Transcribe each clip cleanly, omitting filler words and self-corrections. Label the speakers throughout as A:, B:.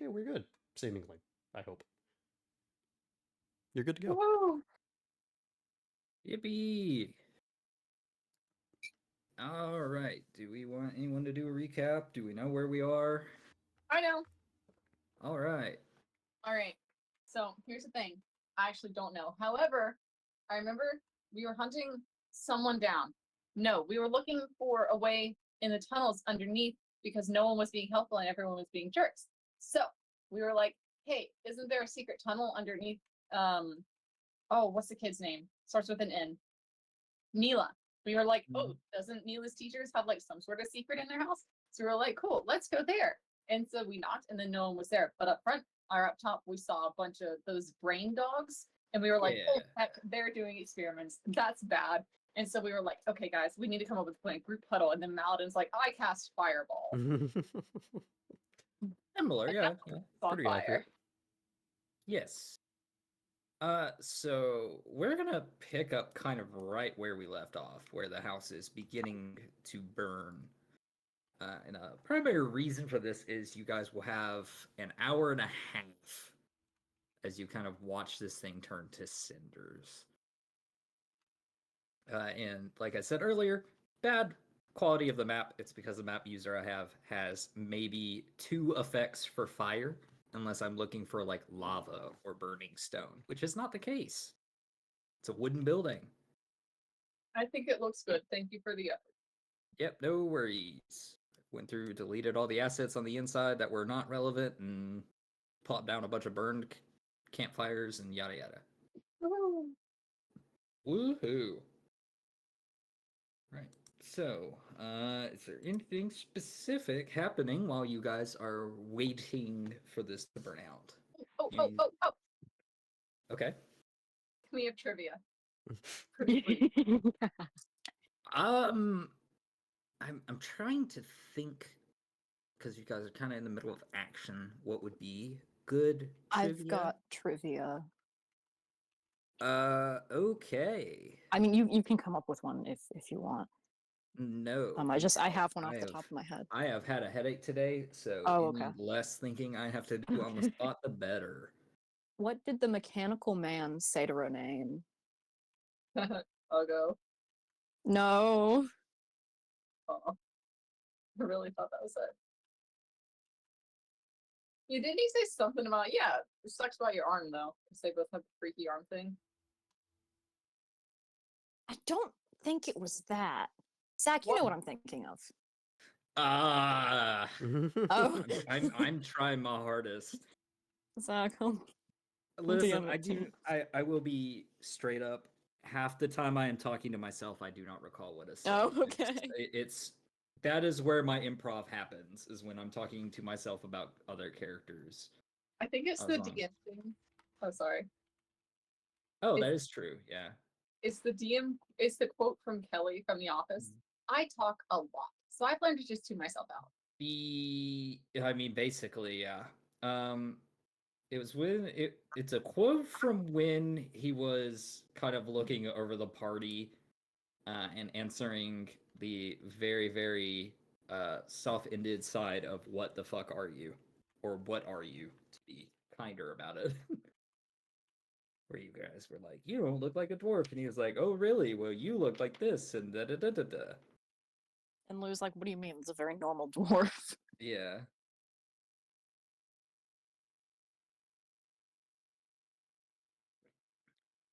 A: okay, we're good. Seemingly, I hope. You're good to go.
B: Woo!
C: Yippee! All right. Do we want anyone to do a recap? Do we know where we are?
B: I know.
C: All right.
B: All right. So here's the thing. I actually don't know. However, I remember we were hunting someone down. No, we were looking for a way in the tunnels underneath because no one was being helpful and everyone was being jerks. So we were like, hey, isn't there a secret tunnel underneath? Oh, what's the kid's name? Starts with an N. Neela. We were like, oh, doesn't Neela's teachers have like some sort of secret in their house? So we were like, cool, let's go there. And so we knocked, and then no one was there. But up front, or up top, we saw a bunch of those brain dogs, and we were like, oh, heck, they're doing experiments. That's bad. And so we were like, okay, guys, we need to come up with a plan. Group huddle. And then Maladin's like, I cast Fireball.
C: Similar, yeah.
B: On
A: Pretty
B: fire.
A: accurate.
C: Yes. So we're gonna pick up kind of right where we left off, where the house is beginning to burn. And a primary reason for this is you guys will have an hour and a half as you kind of watch this thing turn to cinders. And like I said earlier, bad quality of the map. It's because the map user I have has maybe 2 effects for fire, unless I'm looking for like lava or burning stone, which is not the case. It's a wooden building.
B: I think it looks good. Thank you for the effort.
C: Yep, no worries. Went through, deleted all the assets on the inside that were not relevant, and plopped down a bunch of burned campfires and yada yada. Woohoo! Right. So, is there anything specific happening while you guys are waiting for this to burn out?
B: Oh.
C: Okay.
B: Can we have trivia?
C: I'm trying to think, because you guys are kind of in the middle of action. What would be good trivia?
D: I've got trivia.
C: Okay.
D: I mean, you can come up with one if you want.
C: No.
D: I have one off the top of my head.
C: I have had a headache today, so
D: okay.
C: less thinking I have to do on the spot, the better.
D: What did the mechanical man say to Renee?
B: I'll go.
D: No.
B: Oh, I really thought that was it. Didn't he say something about, it sucks about your arm though, because they both have a freaky arm thing?
D: I don't think it was that. Zach, you know what I'm thinking of.
C: Oh. I'm trying my hardest.
D: Zach,
C: listen, I will be straight up. Half the time I am talking to myself, I do not recall what is said.
D: Oh, okay.
C: That is where my improv happens, is when I'm talking to myself about other characters.
B: I think it's the DM thing. Oh, sorry.
C: Oh, that is true, yeah.
B: It's the quote from Kelly from The Office. I talk a lot, so I've learned to just tune myself out.
C: I mean, basically, yeah. It was when it's a quote from when he was kind of looking over the party and answering the very, very soft-ended side of what the fuck are you? Or what are you, to be kinder about it. Where you guys were like, you don't look like a dwarf. And he was like, oh, really? Well, you look like this, and da-da-da-da-da.
D: And Lou's like, what do you mean? It's a very normal dwarf.
C: Yeah.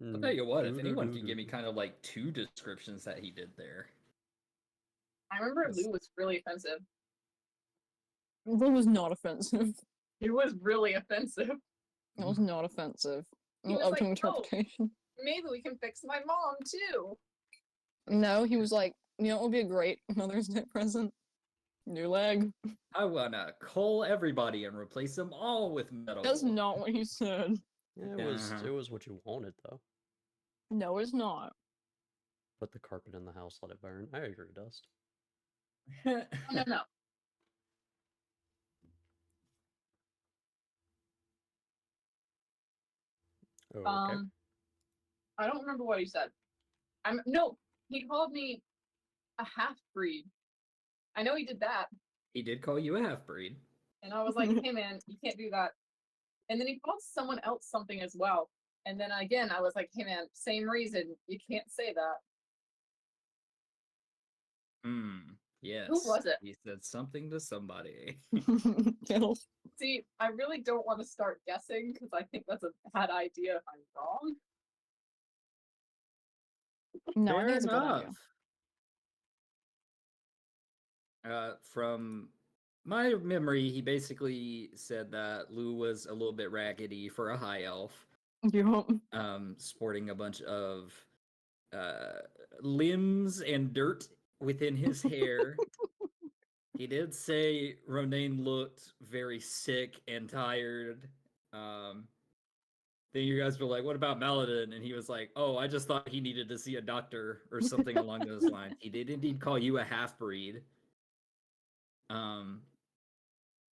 C: I'll tell you what, if anyone can give me kind of like 2 descriptions that he did there.
B: I remember Lou was really offensive.
D: Lou was not offensive.
B: He was really offensive.
D: It was not offensive.
B: He was
D: Up
B: like,
D: to interpretation.
B: Maybe we can fix my mom too.
D: No, he was like, you know, it would be a great Mother's Day present. New leg.
C: I wanna cull everybody and replace them all with metal.
D: That's not what he said.
A: Yeah, it was what you wanted, though.
D: No, it's not.
A: Put the carpet in the house, let it burn. I agree, Dust.
B: No.
A: Oh, okay.
B: I don't remember what he said. He called me a half-breed. I know he did that.
C: He did call you a half-breed.
B: And I was like, hey man, you can't do that. And then he called someone else something as well. And then again, I was like, hey man, same reason. You can't say that.
C: Yes.
B: was it?
C: He said something to somebody.
D: Kettle.
B: See, I really don't want to start guessing because I think that's a bad idea if I'm wrong.
D: No, I
C: Fair
D: think it's a good idea.
C: From my memory, he basically said that Lou was a little bit raggedy for a high elf,
D: Yup.
C: sporting a bunch of limbs and dirt within his hair. He did say Ronaine looked very sick and tired. Then you guys were like, "What about Maladin?" And he was like, "Oh, I just thought he needed to see a doctor or something along those lines." He did indeed call you a half breed.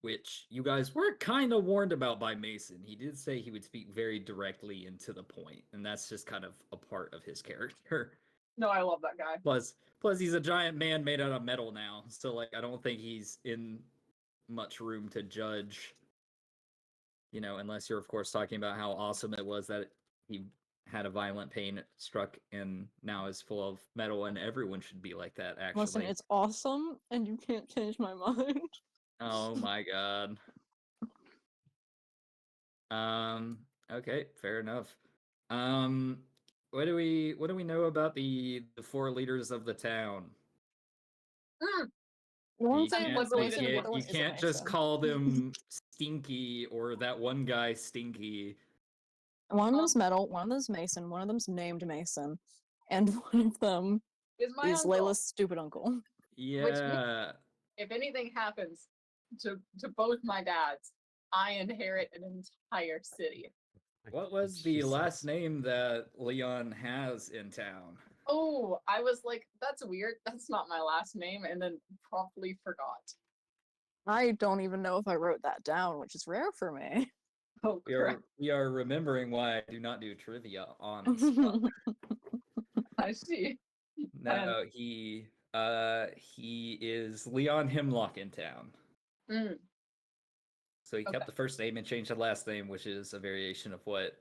C: Which you guys were kind of warned about by Mason. He did say he would speak very directly and to the point, and that's just kind of a part of his character.
B: No, I love that guy.
C: Plus he's a giant man made out of metal now, so like I don't think he's in much room to judge. You know, unless you're of course talking about how awesome it was that he had a violent pain struck and now is full of metal, and everyone should be like that. Actually,
D: Listen, it's awesome, and you can't change my mind.
C: Oh my god. Okay, fair enough. What do we know about the four leaders of the town?
D: One
C: You
D: thing
C: can't,
D: was
B: really
D: Mason,
B: good
D: the
C: you
D: other one
C: can't, you
D: isn't
C: can't just
D: Mason.
C: call them Stinky or that one guy Stinky.
D: One of them's Metal, one of them's Mason, one of them's named Mason, and one of them
B: Is my
D: is
B: uncle.
D: Layla's stupid uncle.
C: Yeah.
B: If anything happens to both my dads, I inherit an entire city.
C: What was the last name that Leon has in town?
B: Oh, I was like, that's weird. That's not my last name, and then promptly forgot.
D: I don't even know if I wrote that down, which is rare for me.
B: Oh, crap.
C: We are remembering why I do not do trivia on the spot.
B: I see.
C: No, he is Leon Hemlock in town.
B: Mm,
C: So he
B: Okay.
C: kept the first name and changed the last name, which is a variation of what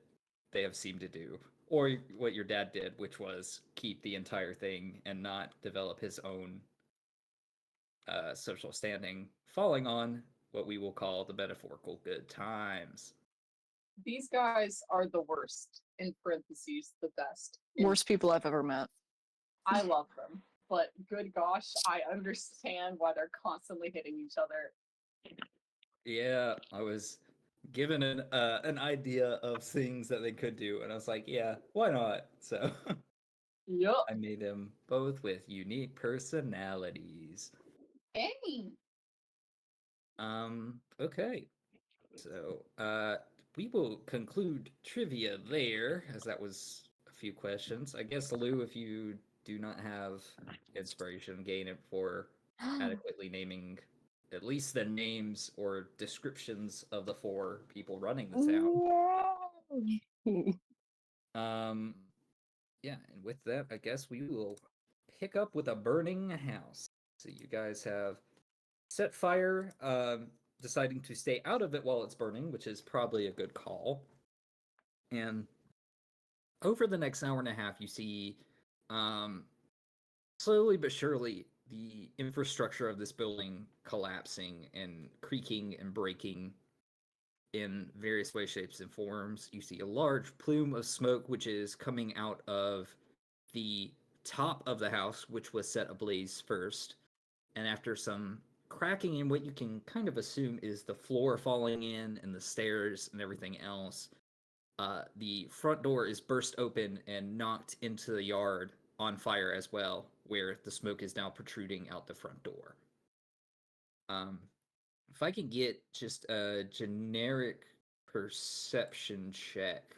C: they have seemed to do. Or what your dad did, which was keep the entire thing and not develop his own social standing, falling on what we will call the metaphorical good times.
B: These guys are the worst, in parentheses, the best.
D: Worst people I've ever met.
B: I love them, but good gosh, I understand why they're constantly hitting each other.
C: Yeah, I was given an idea of things that they could do, and I was like, yeah, why not? So
B: Yup.
C: I made them both with unique personalities.
B: Hey.
C: Okay. So, we will conclude trivia there, as that was a few questions. I guess, Lou, if you do not have inspiration, gain it for adequately naming at least the names or descriptions of the four people running the town. Yeah, and with that, I guess we will pick up with a burning house. So you guys have set fire, deciding to stay out of it while it's burning, which is probably a good call. And over the next hour and a half, you see, slowly but surely, the infrastructure of this building collapsing and creaking and breaking in various ways, shapes, and forms. You see a large plume of smoke, which is coming out of the top of the house, which was set ablaze first. And after some cracking in what you can kind of assume is the floor falling in and the stairs and everything else, the front door is burst open and knocked into the yard on fire as well, where the smoke is now protruding out the front door. If I can get just a generic perception check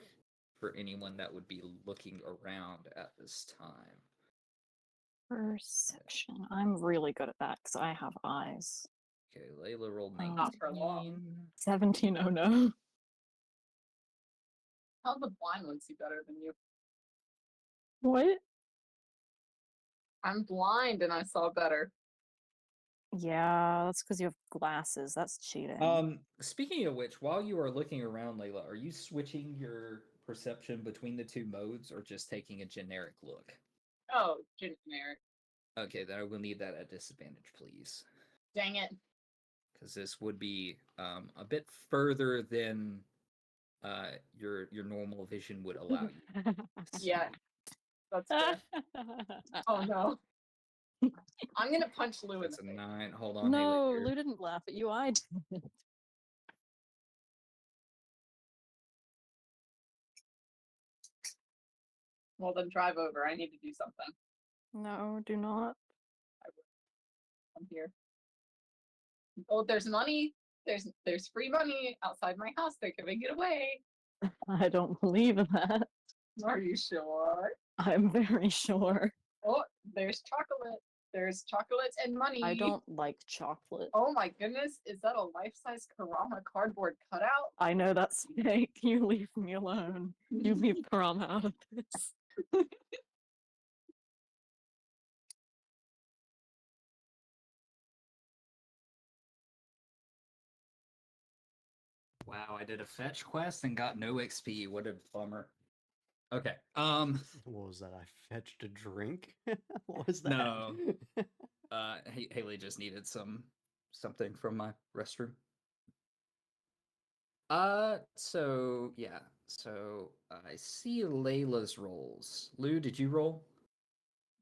C: for anyone that would be looking around at this time.
D: Perception. I'm really good at that because I have eyes.
C: Okay, Layla rolled
B: Not for long.
C: 19.
D: 17, oh no.
B: How the blind ones see better than you?
D: What?
B: I'm blind and I saw better.
D: Yeah, that's because you have glasses. That's cheating.
C: Speaking of which, while you are looking around, Layla, are you switching your perception between the two modes or just taking a generic look?
B: Oh, generic.
C: Okay, then I will need that at disadvantage, please.
B: Dang it.
C: Because this would be a bit further than your normal vision would allow you.
B: Yeah, that's fair. Oh no. I'm gonna punch Lou in the
C: That's a
B: face.
C: 9. Hold on,
D: No,
C: Haley.
D: Lou didn't laugh at you. I did.
B: Well, then drive over. I need to do something.
D: No, do not.
B: I'm here. Oh, there's money. There's free money outside my house. They're giving it away.
D: I don't believe in that.
B: Are you sure?
D: I'm very sure.
B: Oh, there's chocolate. There's chocolates and money.
D: I don't like chocolate.
B: Oh my goodness, is that a life-size Karama cardboard cutout?
D: I know that's fake. You leave me alone. You leave Prom out of this.
C: Wow, I did a fetch quest and got no XP. What a bummer. Okay.
A: What was that? I fetched a drink? What was that?
C: No. Haley just needed something from my restroom. So yeah. So I see Layla's rolls. Lou, did you roll?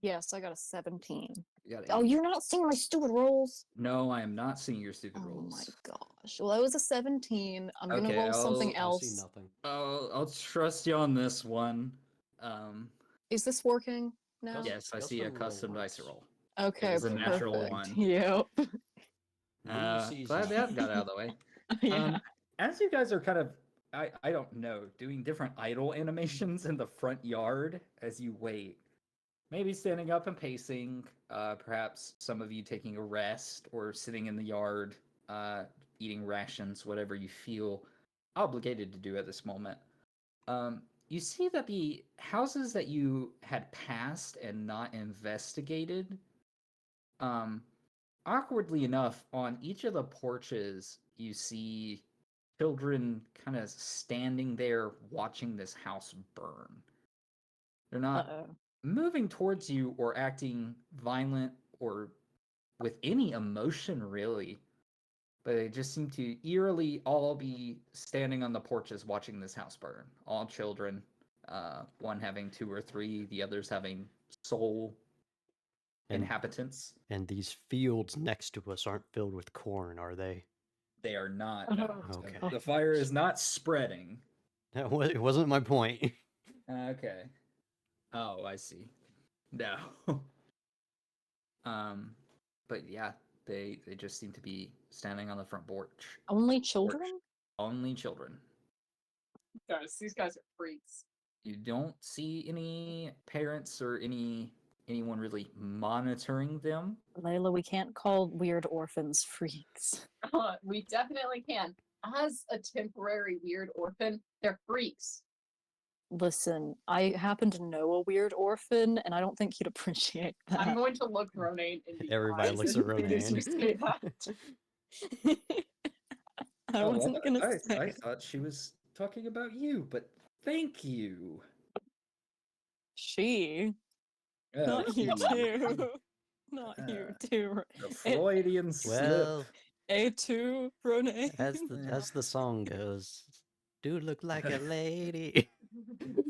D: Yes, I got a 17.
C: You got
D: Oh,
C: eight.
D: you're not seeing my stupid rolls?
C: No, I am not seeing your stupid
D: Oh
C: rolls.
D: my gosh. Well, that was a 17. I'm gonna
C: Okay,
D: roll something
C: I'll
A: I see
D: else.
A: nothing.
C: I'll trust you on this one.
D: Is this working now?
A: Does-
C: Yes, I see a
A: Custom roll
C: custom dice
A: works.
C: roll.
D: Okay,
C: is a natural
D: perfect.
C: one.
D: Yep.
A: Lou sees
C: Glad that
A: nothing.
C: got out of the way.
D: Yeah.
C: As you guys are kind of, I don't know, doing different idle animations in the front yard as you wait, maybe standing up and pacing, perhaps some of you taking a rest or sitting in the yard, eating rations, whatever you feel obligated to do at this moment. You see that the houses that you had passed and not investigated, awkwardly enough, on each of the porches, you see children kind of standing there watching this house burn. They're not
D: Uh-oh.
C: moving towards you or acting violent or with any emotion, really. But they just seem to eerily all be standing on the porches watching this house burn. All children, one having 2 or 3, the others having sole
A: And-
C: inhabitants.
A: And these fields next to us aren't filled with corn, are they?
C: They are not. No.
D: Oh,
A: Okay.
C: The fire is not spreading.
A: It wasn't my point.
C: Okay. Oh, I see. No. But yeah, they just seem to be standing on the front porch.
D: Only children?
C: Only children.
B: Guys, these guys are freaks.
C: You don't see any parents or anyone really monitoring them.
D: Layla, we can't call weird orphans freaks.
B: We definitely can. As a temporary weird orphan, they're freaks.
D: Listen, I happen to know a weird orphan, and I don't think he'd appreciate
B: I'm
D: that.
B: going to look Ronan in the
A: Everybody
B: eyes
A: looks
B: as
A: at
B: soon as you say
A: Ronan.
B: that.
D: I wasn't gonna
C: I
D: say.
C: thought she was talking about you, but thank you.
D: She, not you too. Not you too.
C: The Freudian slip.
A: Well,
D: A2, Rene.
A: as the song goes, do look like a lady.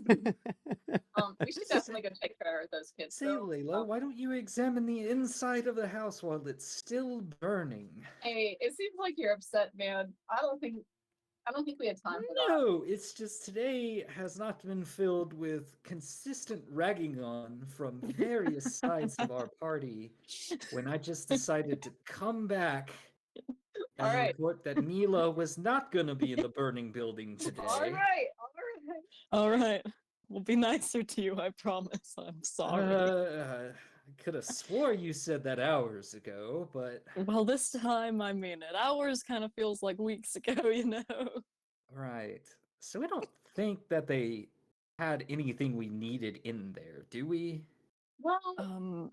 B: We should definitely go take care of those kids.
C: Say,
B: though.
C: Layla, why don't you examine the inside of the house while it's still burning?
B: Hey, it seems like you're upset, man. I don't think we had time for that.
C: No, it's just today has not been filled with consistent ragging on from various sides of our party when I just decided to come back and
B: All right.
C: report that Mila was not going to be in the burning building today.
B: All right, all right.
D: All right. We'll be nicer to you, I promise. I'm sorry.
C: I could have swore you said that hours ago, but
D: Well, this time I mean it. Hours kind of feels like weeks ago, you know?
C: right. So I don't think that they had anything we needed in there, do we?
B: Well,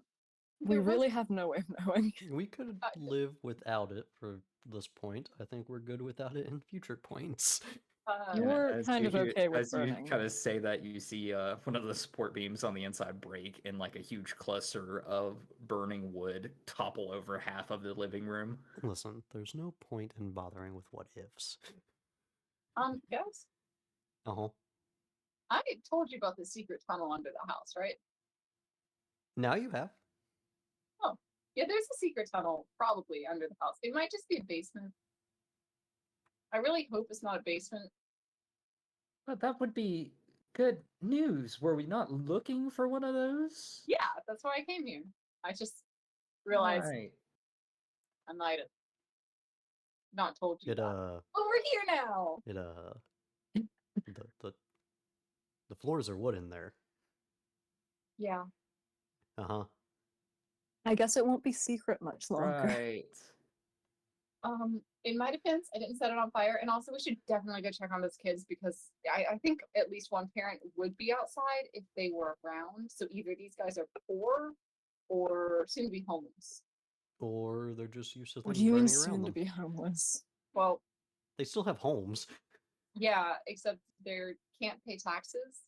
D: We
B: There was-
D: really have no way of knowing.
A: We could live without it for this point. I think we're good without it in future points.
D: You
C: And
D: were
C: as
D: kind of okay with
C: as you
D: burning.
C: kind of say that, you see one of the support beams on the inside break, and like a huge cluster of burning wood topple over half of the living room.
A: Listen, there's no point in bothering with what ifs.
B: Guys,
A: Uh-huh.
B: I told you about the secret tunnel under the house, right?
A: Now you have.
B: Yeah, there's a secret tunnel probably under the house. It might just be a basement. I really hope it's not a basement.
C: But that would be good news. Were we not looking for one of those?
B: Yeah, that's why I came here. I just realized
C: Right.
B: I might have not told you
A: It
B: that. But we're here now.
A: the floors are wood in there.
B: Yeah.
A: Uh-huh.
D: I guess it won't be secret much longer.
C: Right.
B: In my defense, I didn't set it on fire, and also we should definitely go check on those kids because I think at least one parent would be outside if they were around. So either these guys are poor or soon to be homeless.
A: Or they're just used to
D: What
A: things
D: do you mean
A: burning around
D: soon to
A: them.
D: be homeless?
B: Well,
A: They still have homes.
B: yeah, except they can't pay taxes,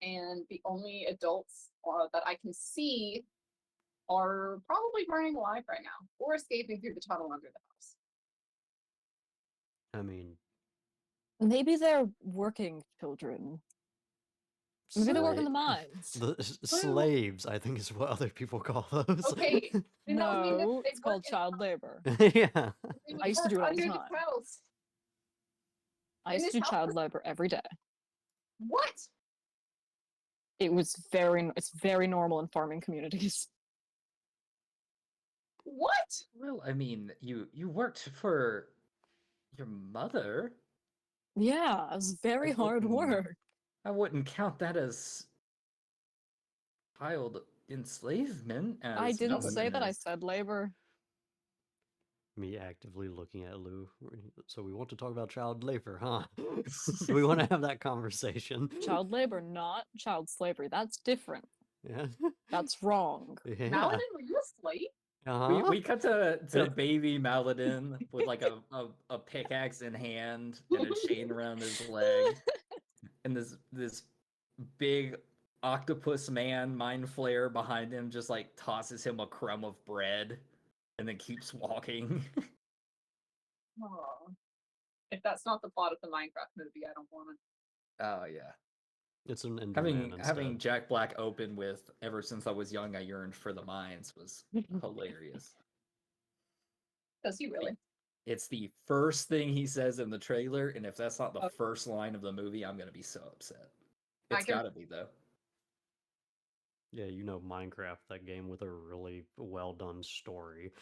B: and the only adults that I can see are probably burning alive right now or escaping through the tunnel under the house.
A: I mean,
D: Maybe they're working children. Maybe they work in the
A: sla-
D: mines.
A: slaves, I think is what other people call those.
B: Okay, then that would mean that
D: No,
B: they
D: it's called
B: work in-
D: child labor.
A: Yeah.
B: they would
D: I used to do
B: work
D: it all the
B: under
D: time.
B: house.
D: I used to
B: this
D: do
B: house
D: child
B: is-
D: labor every day.
B: What?
D: It's very normal in farming communities.
B: What?
C: Well, I mean, you worked for your mother.
D: Yeah, it was very hard
C: wouldn't-
D: work.
C: I wouldn't count that as child enslavement.
D: I
C: As
D: didn't
C: nothing
D: say that, I
C: is.
D: said labor.
A: Me actively looking at Lou. So we want to talk about child labor, huh? We want to have that conversation.
D: Child labor, not child slavery. That's different.
A: Yeah.
D: That's wrong.
A: Yeah.
B: Maladin, were you asleep?
A: Uh-huh.
C: We cut to
A: Yeah.
C: baby Maladin with like a pickaxe in hand and a chain around his leg, and this big octopus man mind flayer behind him just like tosses him a crumb of bread, and then keeps walking.
B: Oh. If that's not the plot of the Minecraft movie, I don't want it.
C: Oh yeah.
A: It's an Enderman
C: Having
A: instead.
C: Jack Black open with "Ever since I was young, I yearned for the mines" was hilarious.
B: Does he really?
C: It's the first thing he says in the trailer, and if that's not the
B: Oh.
C: first line of the movie, I'm gonna be so upset.
B: I
C: It's
B: can-
C: gotta be though.
A: Yeah, you know Minecraft, that game with a really well done story.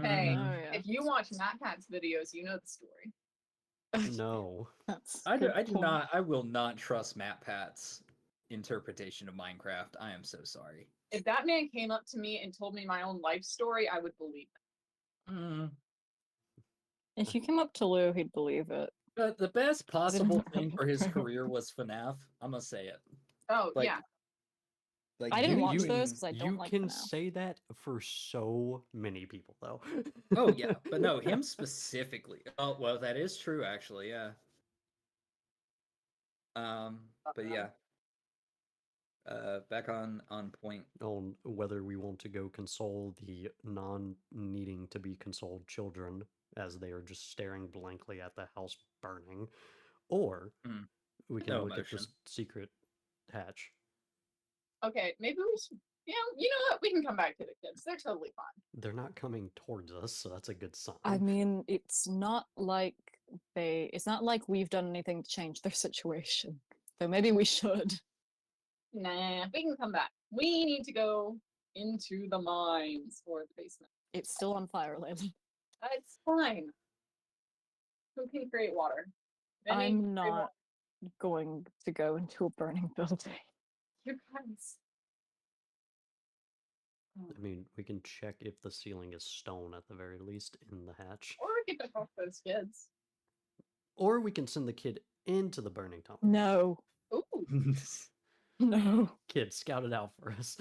B: Hey,
D: Oh, yeah.
B: if you watch Matt Pat's videos, you know the story.
A: No.
D: That's
C: I
D: good
C: do
D: point.
C: not. I will not trust Matt Pat's interpretation of Minecraft. I am so sorry.
B: If that man came up to me and told me my own life story, I would believe it.
D: If you came up to Lou, he'd believe it.
C: But the best possible
D: know
C: thing for his
D: Minecraft.
C: career was FNAF. I'm gonna say it.
B: Oh,
C: Like,
B: yeah.
C: Like
D: I didn't
C: you-
D: watch
C: you-
D: those because I don't
A: You
D: like
A: can
D: them now.
A: say that for so many people, though.
C: Oh yeah, but no, him specifically. Oh well, that is true actually. Yeah. But yeah. Back on point.
A: On whether we want to go console the non-needing to be consoled children as they are just staring blankly at the house burning, or
C: Mm.
A: we can
C: No
A: look at this
C: emotion.
A: secret hatch.
B: Okay, maybe we should. Yeah, you know what? We can come back to the kids. They're totally fine.
A: They're not coming towards us, so that's a good sign.
D: I mean, it's not like we've done anything to change their situation. So maybe we should.
B: Nah, we can come back. We need to go into the mines or the basement.
D: It's still on fire, Layla.
B: It's fine. Who can create water? Any
D: I'm
B: create
D: not
B: water.
D: going to go into a burning building.
B: You guys.
A: I mean, we can check if the ceiling is stone at the very least in the hatch.
B: Or we could pick off those kids.
A: Or we can send the kid into the burning tunnel.
D: No,
B: Ooh.
D: no.
A: Kid, scout it out for us.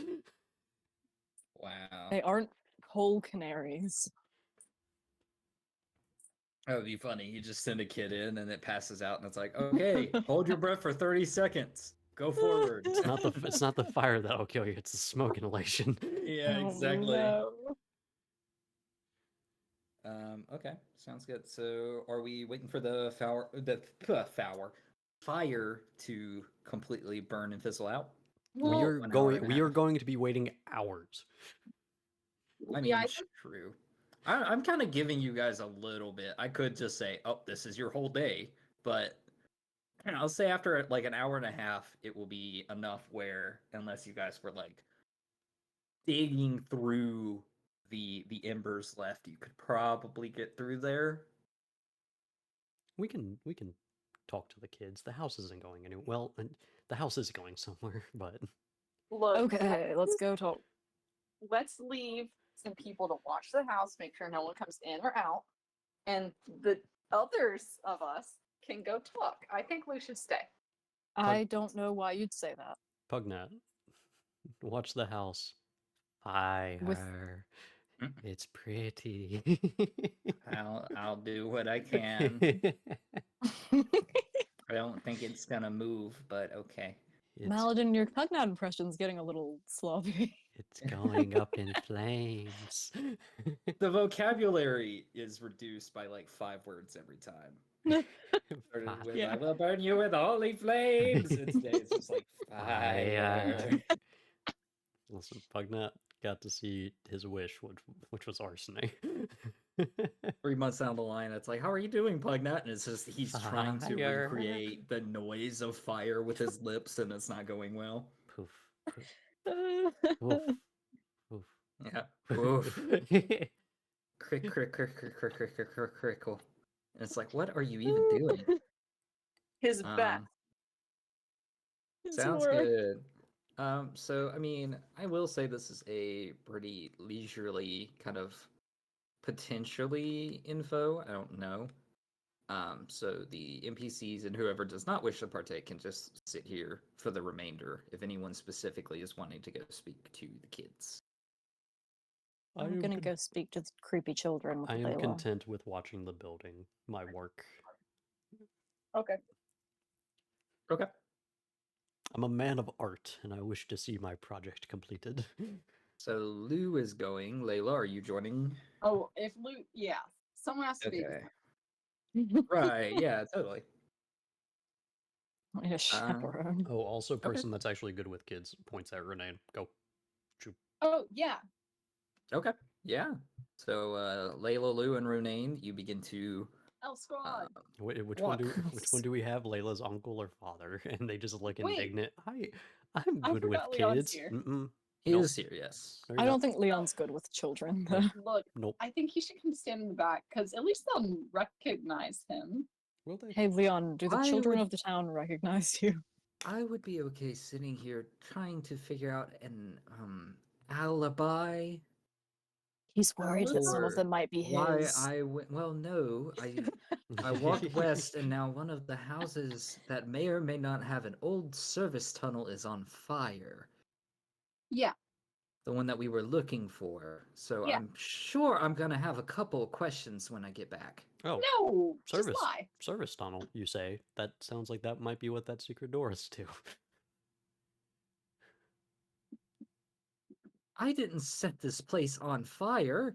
C: Wow.
D: They aren't coal canaries.
C: That would be funny. You just send a kid in and it passes out and it's like, okay, hold your breath for 30 seconds. Go forward.
A: It's not the fire that'll kill you, it's the smoke inhalation.
C: Yeah,
D: Oh,
C: exactly.
D: no.
C: Okay, sounds good. So are we waiting for the fire to completely burn and fizzle out?
B: Well,
A: we are
C: 1 hour
A: going
C: and a
A: we are
C: half.
A: going to be waiting hours.
C: I mean, true. I'm kind of giving you guys a little bit. I could just say, oh, this is your whole day, but I'll say after like an hour and a half, it will be enough where, unless you guys were like digging through the embers left, you could probably get through there.
A: We can talk to the kids. The house isn't going anywhere. Well, the house is going somewhere, but
B: look,
D: Okay, let's go talk.
B: let's leave some people to watch the house, make sure no one comes in or out, and the others of us can go talk. I think Lou should stay.
D: I don't know why you'd say that.
A: Pugnat, watch the house. Fire.
C: Mm.
A: It's pretty.
C: I'll do what I can. I don't think it's gonna move, but okay.
A: It's,
D: Maladin, your Pugnat impression's getting a little sloppy.
A: it's going up in flames.
C: The vocabulary is reduced by like 5 words every time. Started with,
D: Yeah.
C: I will burn you with holy flames. Instead, it's just like fire.
A: Listen, Pugnat got to see his wish, which was arsenic.
C: 3 months down the line, it's like, how are you doing, Pugnat? And it's just he's trying to
A: Fire.
C: recreate the noise of fire with his lips, and it's not going well.
A: Poof. Poof. Woof. Woof.
C: Yeah. Oof. Crick, crick, crick, crick, crick, crick, crick, crick, crickle. And it's like, what are you even doing?
B: His best.
C: Sounds good. So I mean, I will say this is a pretty leisurely kind of potentially info. I don't know. So the NPCs and whoever does not wish to partake can just sit here for the remainder. If anyone specifically is wanting to go speak to the kids.
D: I'm gonna go speak to the creepy children with
A: I am
D: Layla.
A: content with watching the building. My work.
B: Okay.
C: Okay.
A: I'm a man of art, and I wish to see my project completed.
C: So Lou is going. Layla, are you joining?
B: Oh, if Lou, yeah, someone has to be.
C: Right. Yeah. Totally.
D: I need a chaperone.
A: Oh, also, person that's actually good with kids points at Renee. Go.
B: Oh yeah.
C: Okay. Yeah. So Layla, Lou, and Runane, you begin to
B: L squad.
A: Which
C: What?
A: which one do we have? Layla's uncle or father? And they just look
B: Wait.
A: indignant. I'm
B: I
A: good with
B: forgot Leon's
A: kids.
B: here.
C: he
A: Nope.
C: is here. Yes.
A: There you
D: I
A: go.
D: don't think Leon's good with children.
A: Nope.
B: Look,
A: Nope.
B: I think he should come stand in the back because at least they'll recognize him.
A: Will they?
D: Hey Leon, do the
C: I
D: children
C: would-
D: of the town recognize you?
C: I would be okay sitting here trying to figure out an alibi.
D: He's worried that some of
C: Or
D: them might be
C: Why
D: his.
C: I went? Well, no. I walked west, and now one of the houses that may or may not have an old service tunnel is on fire.
B: Yeah.
C: The one that we were looking for. So
B: Yeah.
C: I'm sure I'm gonna have a couple of questions when I get back.
A: Oh,
B: No.
A: service
B: Just lie.
A: service tunnel. You say that sounds like that might be what that secret door is to.
C: I didn't set this place on fire.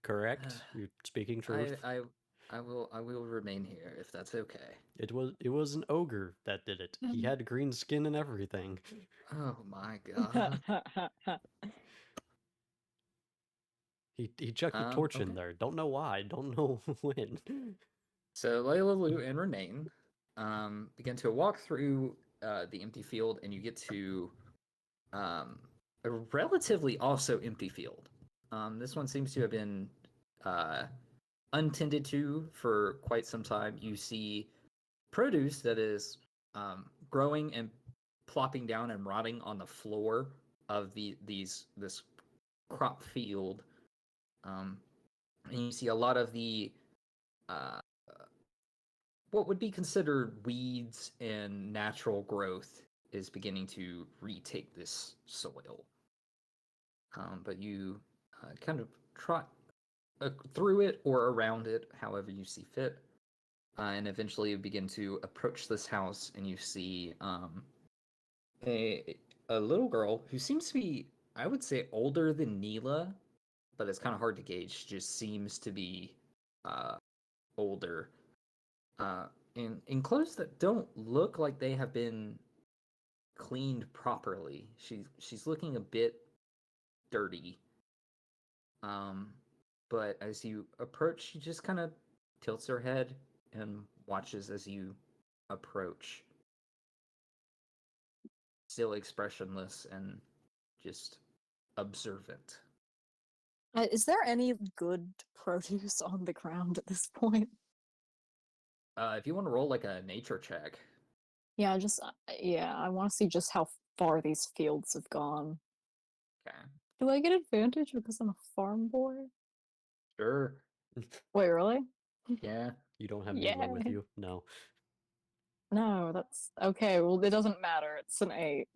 A: Correct. You're speaking truth.
C: I will remain here if that's okay.
A: It was an ogre that did it. He had green skin and everything.
C: Oh my god.
A: He chucked a torch in
C: Okay.
A: there. Don't know why. Don't know when.
C: So Layla, Lou, and Renane begin to walk through the empty field, and you get to a relatively also empty field. This one seems to have been untended to for quite some time. You see produce that is growing and plopping down and rotting on the floor of this crop field. And you see a lot of the what would be considered weeds and natural growth is beginning to retake this soil. but you kind of trot through it or around it, however you see fit, and eventually you begin to approach this house, and you see a a little girl who seems to be, I would say, older than Neela, but it's kind of hard to gauge. She just seems to be uh, older, in clothes that don't look like they have been cleaned properly. She's looking a bit dirty. Um, but as you approach, she just kind of tilts her head and watches as you approach, still expressionless and just observant.
D: Is there any good produce on the ground at this point?
C: If you want to roll like a nature check,
D: Yeah, yeah, I want to see just how far these fields have gone.
C: okay,
D: Do I get advantage because I'm a farm boy?
C: sure,
D: Wait, really?
C: yeah.
A: You don't have Neela with
D: Yay.
A: you? No.
D: No, that's okay. Well, it doesn't matter. It's an 8.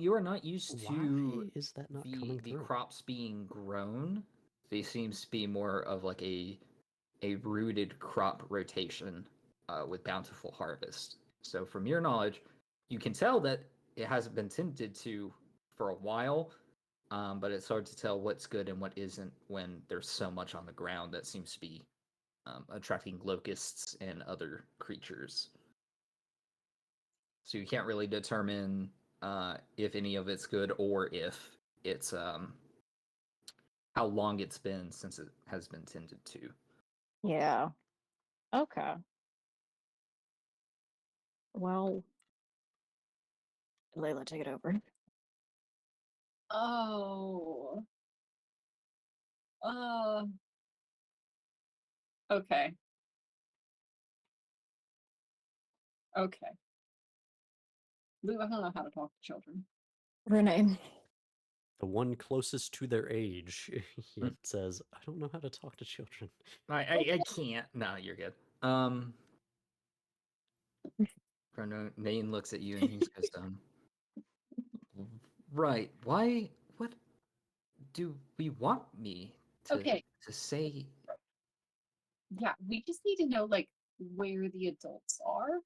C: You are not used to
A: Why is that not coming
C: the
A: through?
C: crops being grown. They seems to be more of like a rooted crop rotation with bountiful harvest. So from your knowledge, you can tell that it hasn't been tended to for a while, but it's hard to tell what's good and what isn't when there's so much on the ground that seems to be attracting locusts and other creatures. So you can't really determine if any of it's good or if it's how long it's been since it has been tended to.
D: Yeah. Okay. Well, Layla, take it over.
B: Oh. Uh. Okay. Okay. Lou, I don't know how to talk to children.
D: Renee.
A: The one closest to their age,
C: Hmm.
A: it says, I don't know how to talk to children.
C: I can't. No, you're good. Nane looks at you and he goes, right. Why? What do we want me
B: Okay.
C: to say?
B: Yeah, we just need to know like where the adults are.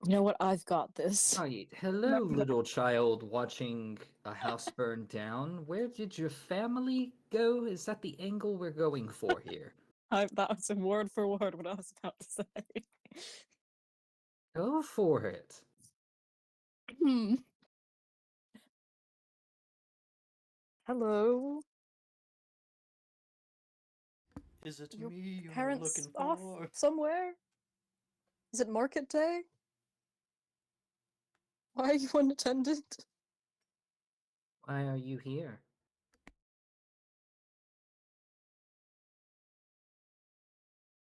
D: You know what? I've got this.
C: Right. Hello, little child watching a house burn down. Where did your family go? Is that the angle we're going for here?
D: That was word for word what I was about to say.
C: Go for it.
D: Hmm. Hello.
A: Is it
D: Your
A: me you're
D: parents
A: looking
D: off
A: for?
D: somewhere? Is it market day? Why are you unattended?
C: Why are you here?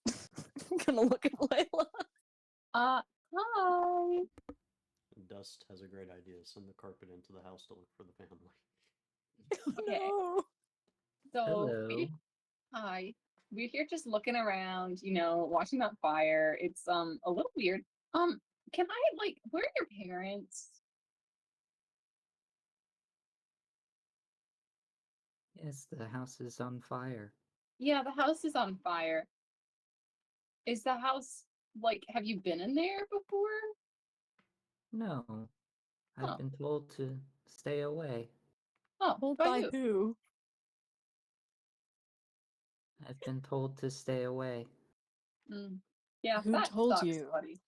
D: I'm gonna look at Layla.
B: Hi.
A: Dust has a great idea. Send the carpet into the house to look for the family.
B: Okay.
D: No.
B: So
C: Hello.
B: hi. We're here just looking around, watching that fire. It's a little weird. Can I where are your parents?
C: Yes, the house is on fire.
B: Yeah, the house is on fire. Is the house have you been in there before?
C: No, I've
B: Oh,
C: been told to stay away.
B: oh,
D: Told
B: by
D: by
B: who?
D: who?
C: I've been told to stay away.
B: Mm. Yeah,
D: Who
B: that
D: told
B: sucks,
D: you?
B: buddy.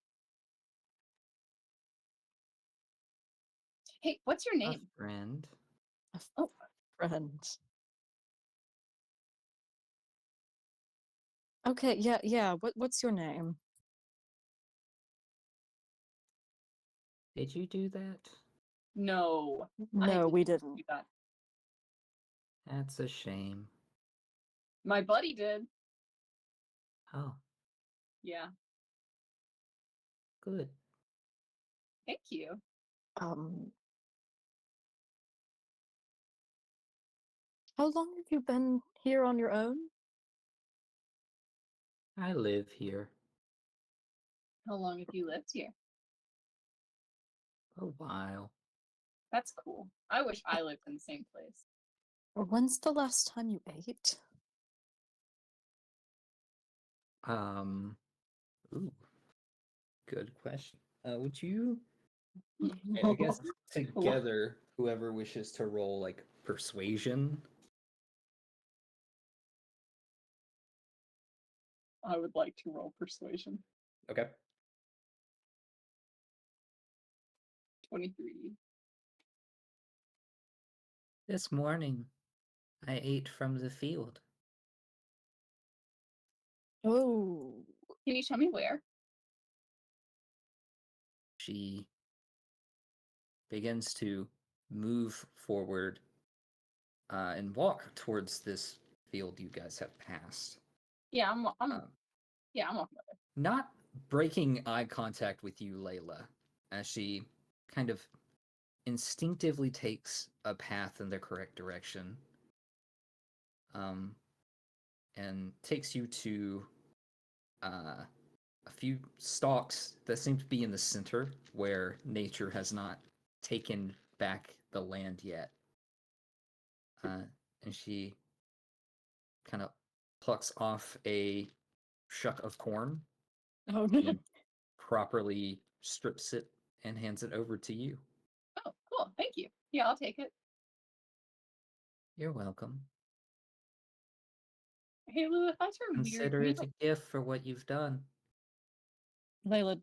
B: Hey, what's your
C: A
B: name?
C: friend.
B: Oh,
D: Friend. Okay, yeah. What's your name?
C: Did you do that?
B: no. I
D: No,
B: didn't
D: we
B: do
D: didn't.
B: that.
C: That's a shame.
B: My buddy did.
C: Oh,
B: Yeah.
C: good.
B: Thank you.
D: Um, how long have you been here on your own?
C: I live here.
B: How long have you lived here?
C: A while.
B: That's cool. I wish I lived in the same place.
D: When's the last time you ate?
C: Ooh, good question. Would you? I guess together, whoever wishes to roll like persuasion.
B: I would like to roll persuasion.
C: Okay.
B: 23.
C: This morning, I ate from the field.
D: Oh,
B: Can you tell me where?
C: She begins to move forward and walk towards this field you guys have passed.
B: Yeah, I'm
C: Um,
B: walking with her.
C: not breaking eye contact with you, Layla, as she kind of instinctively takes a path in the correct direction. And takes you to a few stalks that seem to be in the center where nature has not taken back the land yet. And she kind of plucks off a shuck of corn
D: oh,
C: and properly strips it and hands it over to you.
B: Oh, cool. Thank you. Yeah, I'll take it.
C: You're welcome.
B: Hey, Lou, if I turn weird,
C: Consider
B: can you
C: it a gift for what you've done.
D: Layla,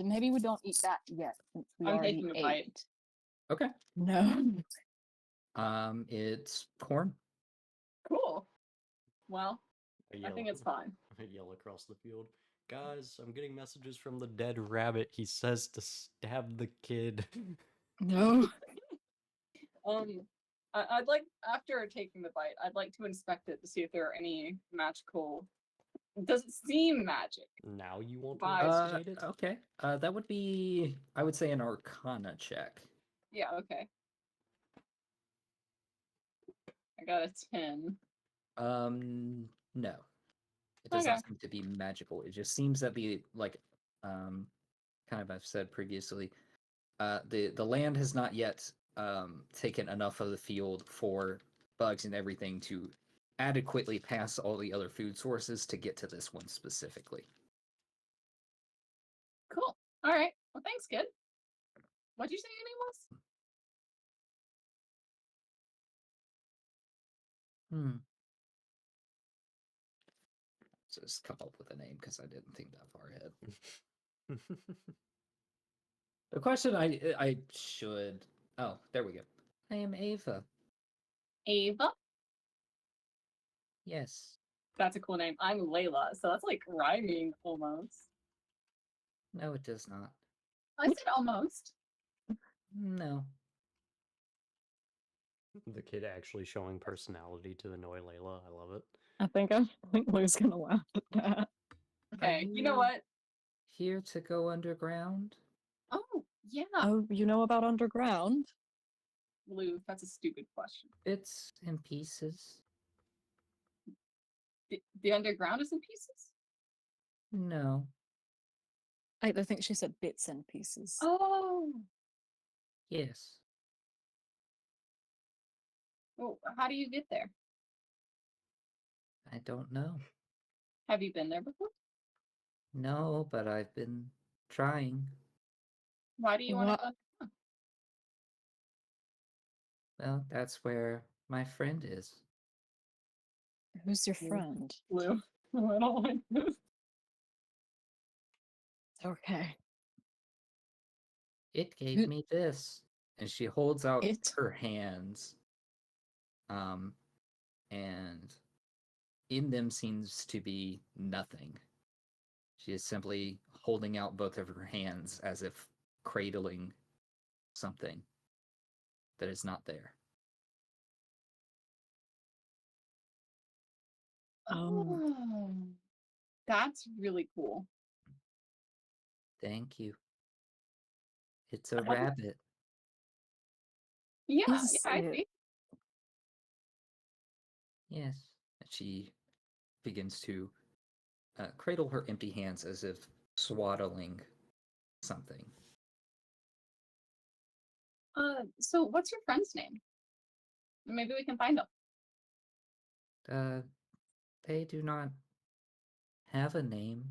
D: maybe we don't eat that yet since we
B: I'm
D: already
B: taking a
D: ate.
B: bite.
C: Okay.
D: No.
C: It's corn.
B: Cool. Well,
A: I
B: I
A: yell,
B: think it's fine.
A: I yell across the field. Guys, I'm getting messages from the dead rabbit. He says to stab the kid.
D: No.
B: I'd like, after taking the bite, I'd like to inspect it to see if there are any magical. Does it seem magic?
A: Now you want to
B: Vibes.
A: investigate it?
C: Okay. That would be, I would say, an Arcana check.
B: Yeah, okay. I got a 10.
C: No. It does
B: Okay.
C: not seem to be magical. It just seems that kind of I've said previously, the land has not yet taken enough of the field for bugs and everything to adequately pass all the other food sources to get to this one specifically.
B: Cool. All right. Well, thanks, kid. What'd you say your name was?
C: So just come up with a name because I didn't think that far ahead. The question I should. Oh, there we go. I am Ava.
B: Ava.
C: Yes.
B: That's a cool name. I'm Layla, so that's like rhyming almost.
C: No, it does not.
B: I said almost.
C: No.
A: The kid actually showing personality to annoy Layla. I love it.
D: I think Lou's gonna laugh at that.
B: Okay. You know
C: you-
B: what?
C: Here to go underground?
B: Oh, yeah.
D: Oh, you know about underground?
B: Lou, that's a stupid question.
C: It's in pieces.
B: The underground is in pieces?
C: No.
D: I think she said bits and pieces.
B: Oh.
C: Yes.
B: Well, how do you get there?
C: I don't know.
B: Have you been there before?
C: No, but I've been trying.
B: Why do you want
D: What?
B: to go?
C: Well, that's where my friend is.
D: Who's your
B: Mm.
D: friend?
B: Lou. I don't like this.
D: Okay.
C: It gave
D: Who-
C: me this. And she holds out
D: It?
C: her hands. And in them seems to be nothing. She is simply holding out both of her hands as if cradling something that is not there.
B: Oh, that's really cool.
C: Thank you. It's a
B: haven't-
C: rabbit.
B: Yeah,
D: Is
B: yeah, I
D: it-
B: see.
C: Yes. And she begins to cradle her empty hands as if swaddling something.
B: So what's your friend's name? Maybe we can find him.
C: They do not have a name,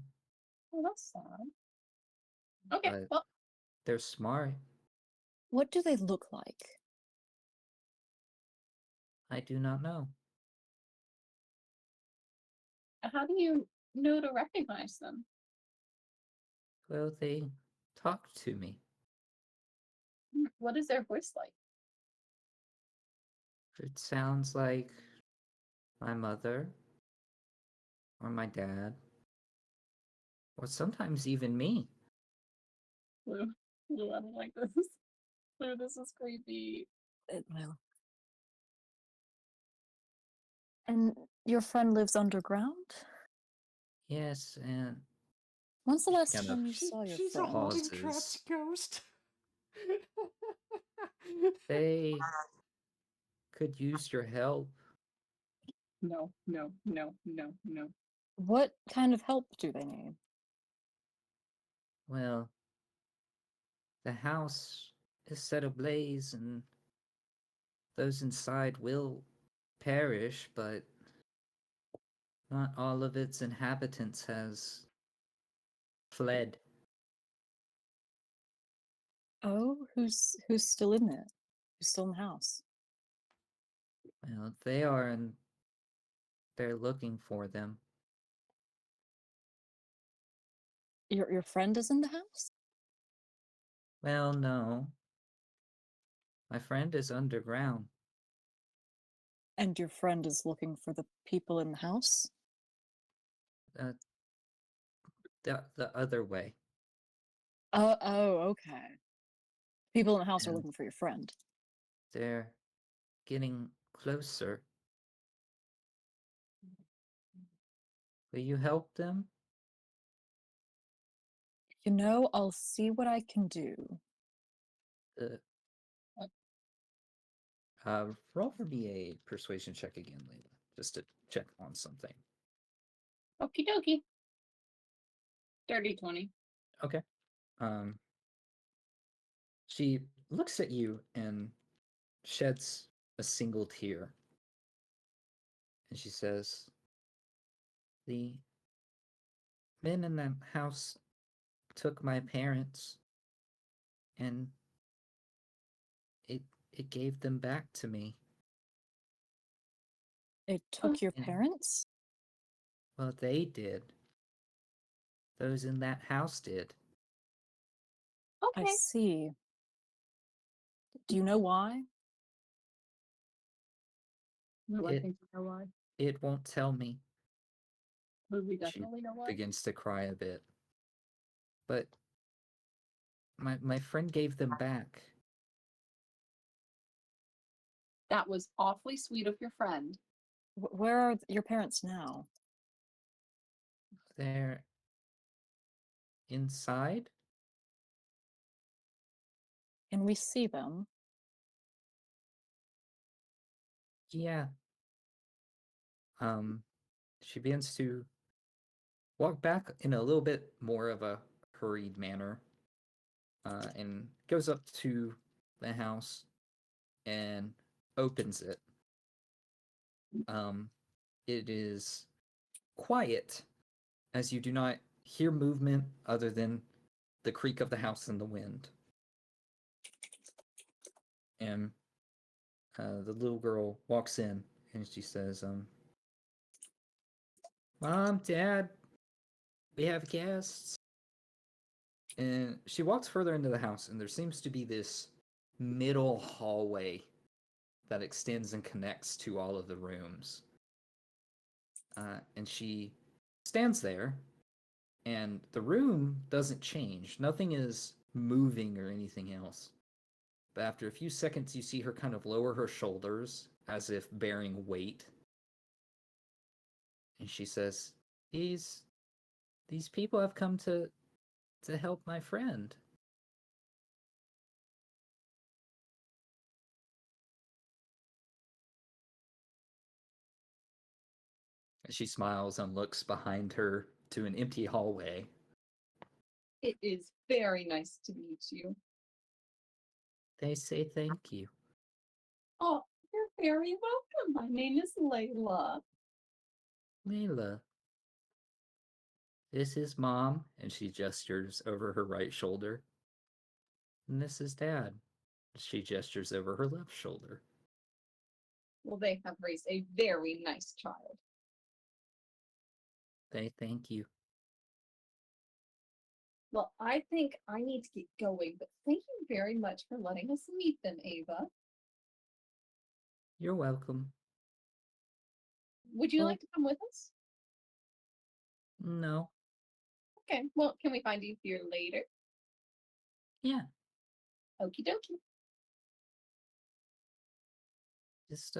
B: Oh, that's sad. Okay,
C: but
B: well,
C: they're smart.
D: What do they look like?
C: I do not know.
B: how do you know to recognize them?
C: Well, they talk to me.
B: What is their voice like?
C: It sounds like my mother or my dad, or sometimes even me.
B: Blue, Blue, I don't like this. Blue, this is creepy.
D: Well. And your friend lives underground?
C: Yes, and
D: When's the
C: She
D: last
C: kind of
D: time you saw your
A: She's a
D: friend?
A: haunting
C: Pauses.
A: trapped ghost.
C: they could use your help.
B: No, no, no, no, no.
D: What kind of help do they need?
C: Well, the house is set ablaze and those inside will perish, but not all of its inhabitants has fled.
D: Oh, who's still in it? Who's still in the house?
C: Well, they are, and they're looking for them.
D: Your friend is in the house?
C: Well, no. My friend is underground.
D: And your friend is looking for the people in the house?
C: Uh, the other way.
D: Oh, okay. People in the house are
C: And
D: looking for your friend.
C: they're getting closer. Will you help them?
D: You know, I'll see what I can do.
C: The roll for me a persuasion check again, Layla, just to check on something.
B: Okie dokie. Dirty 20.
C: Okay. She looks at you and sheds a single tear. And she says, "The men in that house took my parents, and it gave them back to me.
D: It took your
C: And
D: parents?
C: well, they did. Those in that house did.
D: I
B: Okay.
D: see. Do you know why?
B: No, I
C: It
B: think you know why.
C: it won't tell me."
B: But we
C: She
B: definitely know why.
C: begins to cry a bit. But my friend gave them back.
B: That was awfully sweet of your friend.
D: Where are your parents now?
C: They're inside.
D: Can we see them?
C: Yeah. She begins to walk back in a little bit more of a hurried manner, and goes up to the house and opens it. It is quiet, as you do not hear movement other than the creak of the house in the wind. And the little girl walks in and she says, "Mom, Dad, we have guests." And she walks further into the house, and there seems to be this middle hallway that extends and connects to all of the rooms. And she stands there, and the room doesn't change. Nothing is moving or anything else. But after a few seconds, you see her kind of lower her shoulders as if bearing weight. And she says, These people have come to help my friend." And she smiles and looks behind her to an empty hallway.
B: It is very nice to meet you.
C: They say thank you.
B: Oh, you're very welcome. My name is Layla.
C: Layla. This is Mom, and she gestures over her right shoulder. And this is Dad. She gestures over her left shoulder.
B: Well, they have raised a very nice child.
C: They thank you.
B: Well, I think I need to get going, but thank you very much for letting us meet them, Ava.
C: You're welcome.
B: Would you
D: Well-
B: like to come with us?
C: No.
B: Okay, well, can we find you here later?
C: Yeah.
B: Okie dokie.
C: Just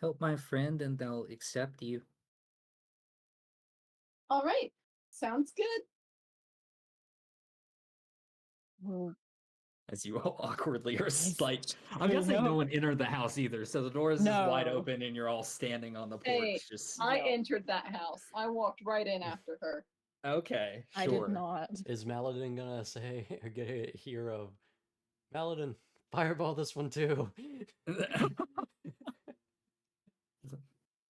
C: help my friend and they'll accept you.
B: All right, sounds good.
D: Well,
C: As you all awkwardly are
D: Yes.
C: like, I'm
D: We
C: guessing no
D: know.
C: one entered the house either, so the door is just wide
D: No.
C: open and you're all standing on the porch.
B: Hey,
C: Just
B: I
D: No.
B: entered that house. I walked right in after her.
C: okay,
D: I
C: sure.
D: did not.
A: Is Maladin gonna say or get a hear of Maladin? Fireball this one too.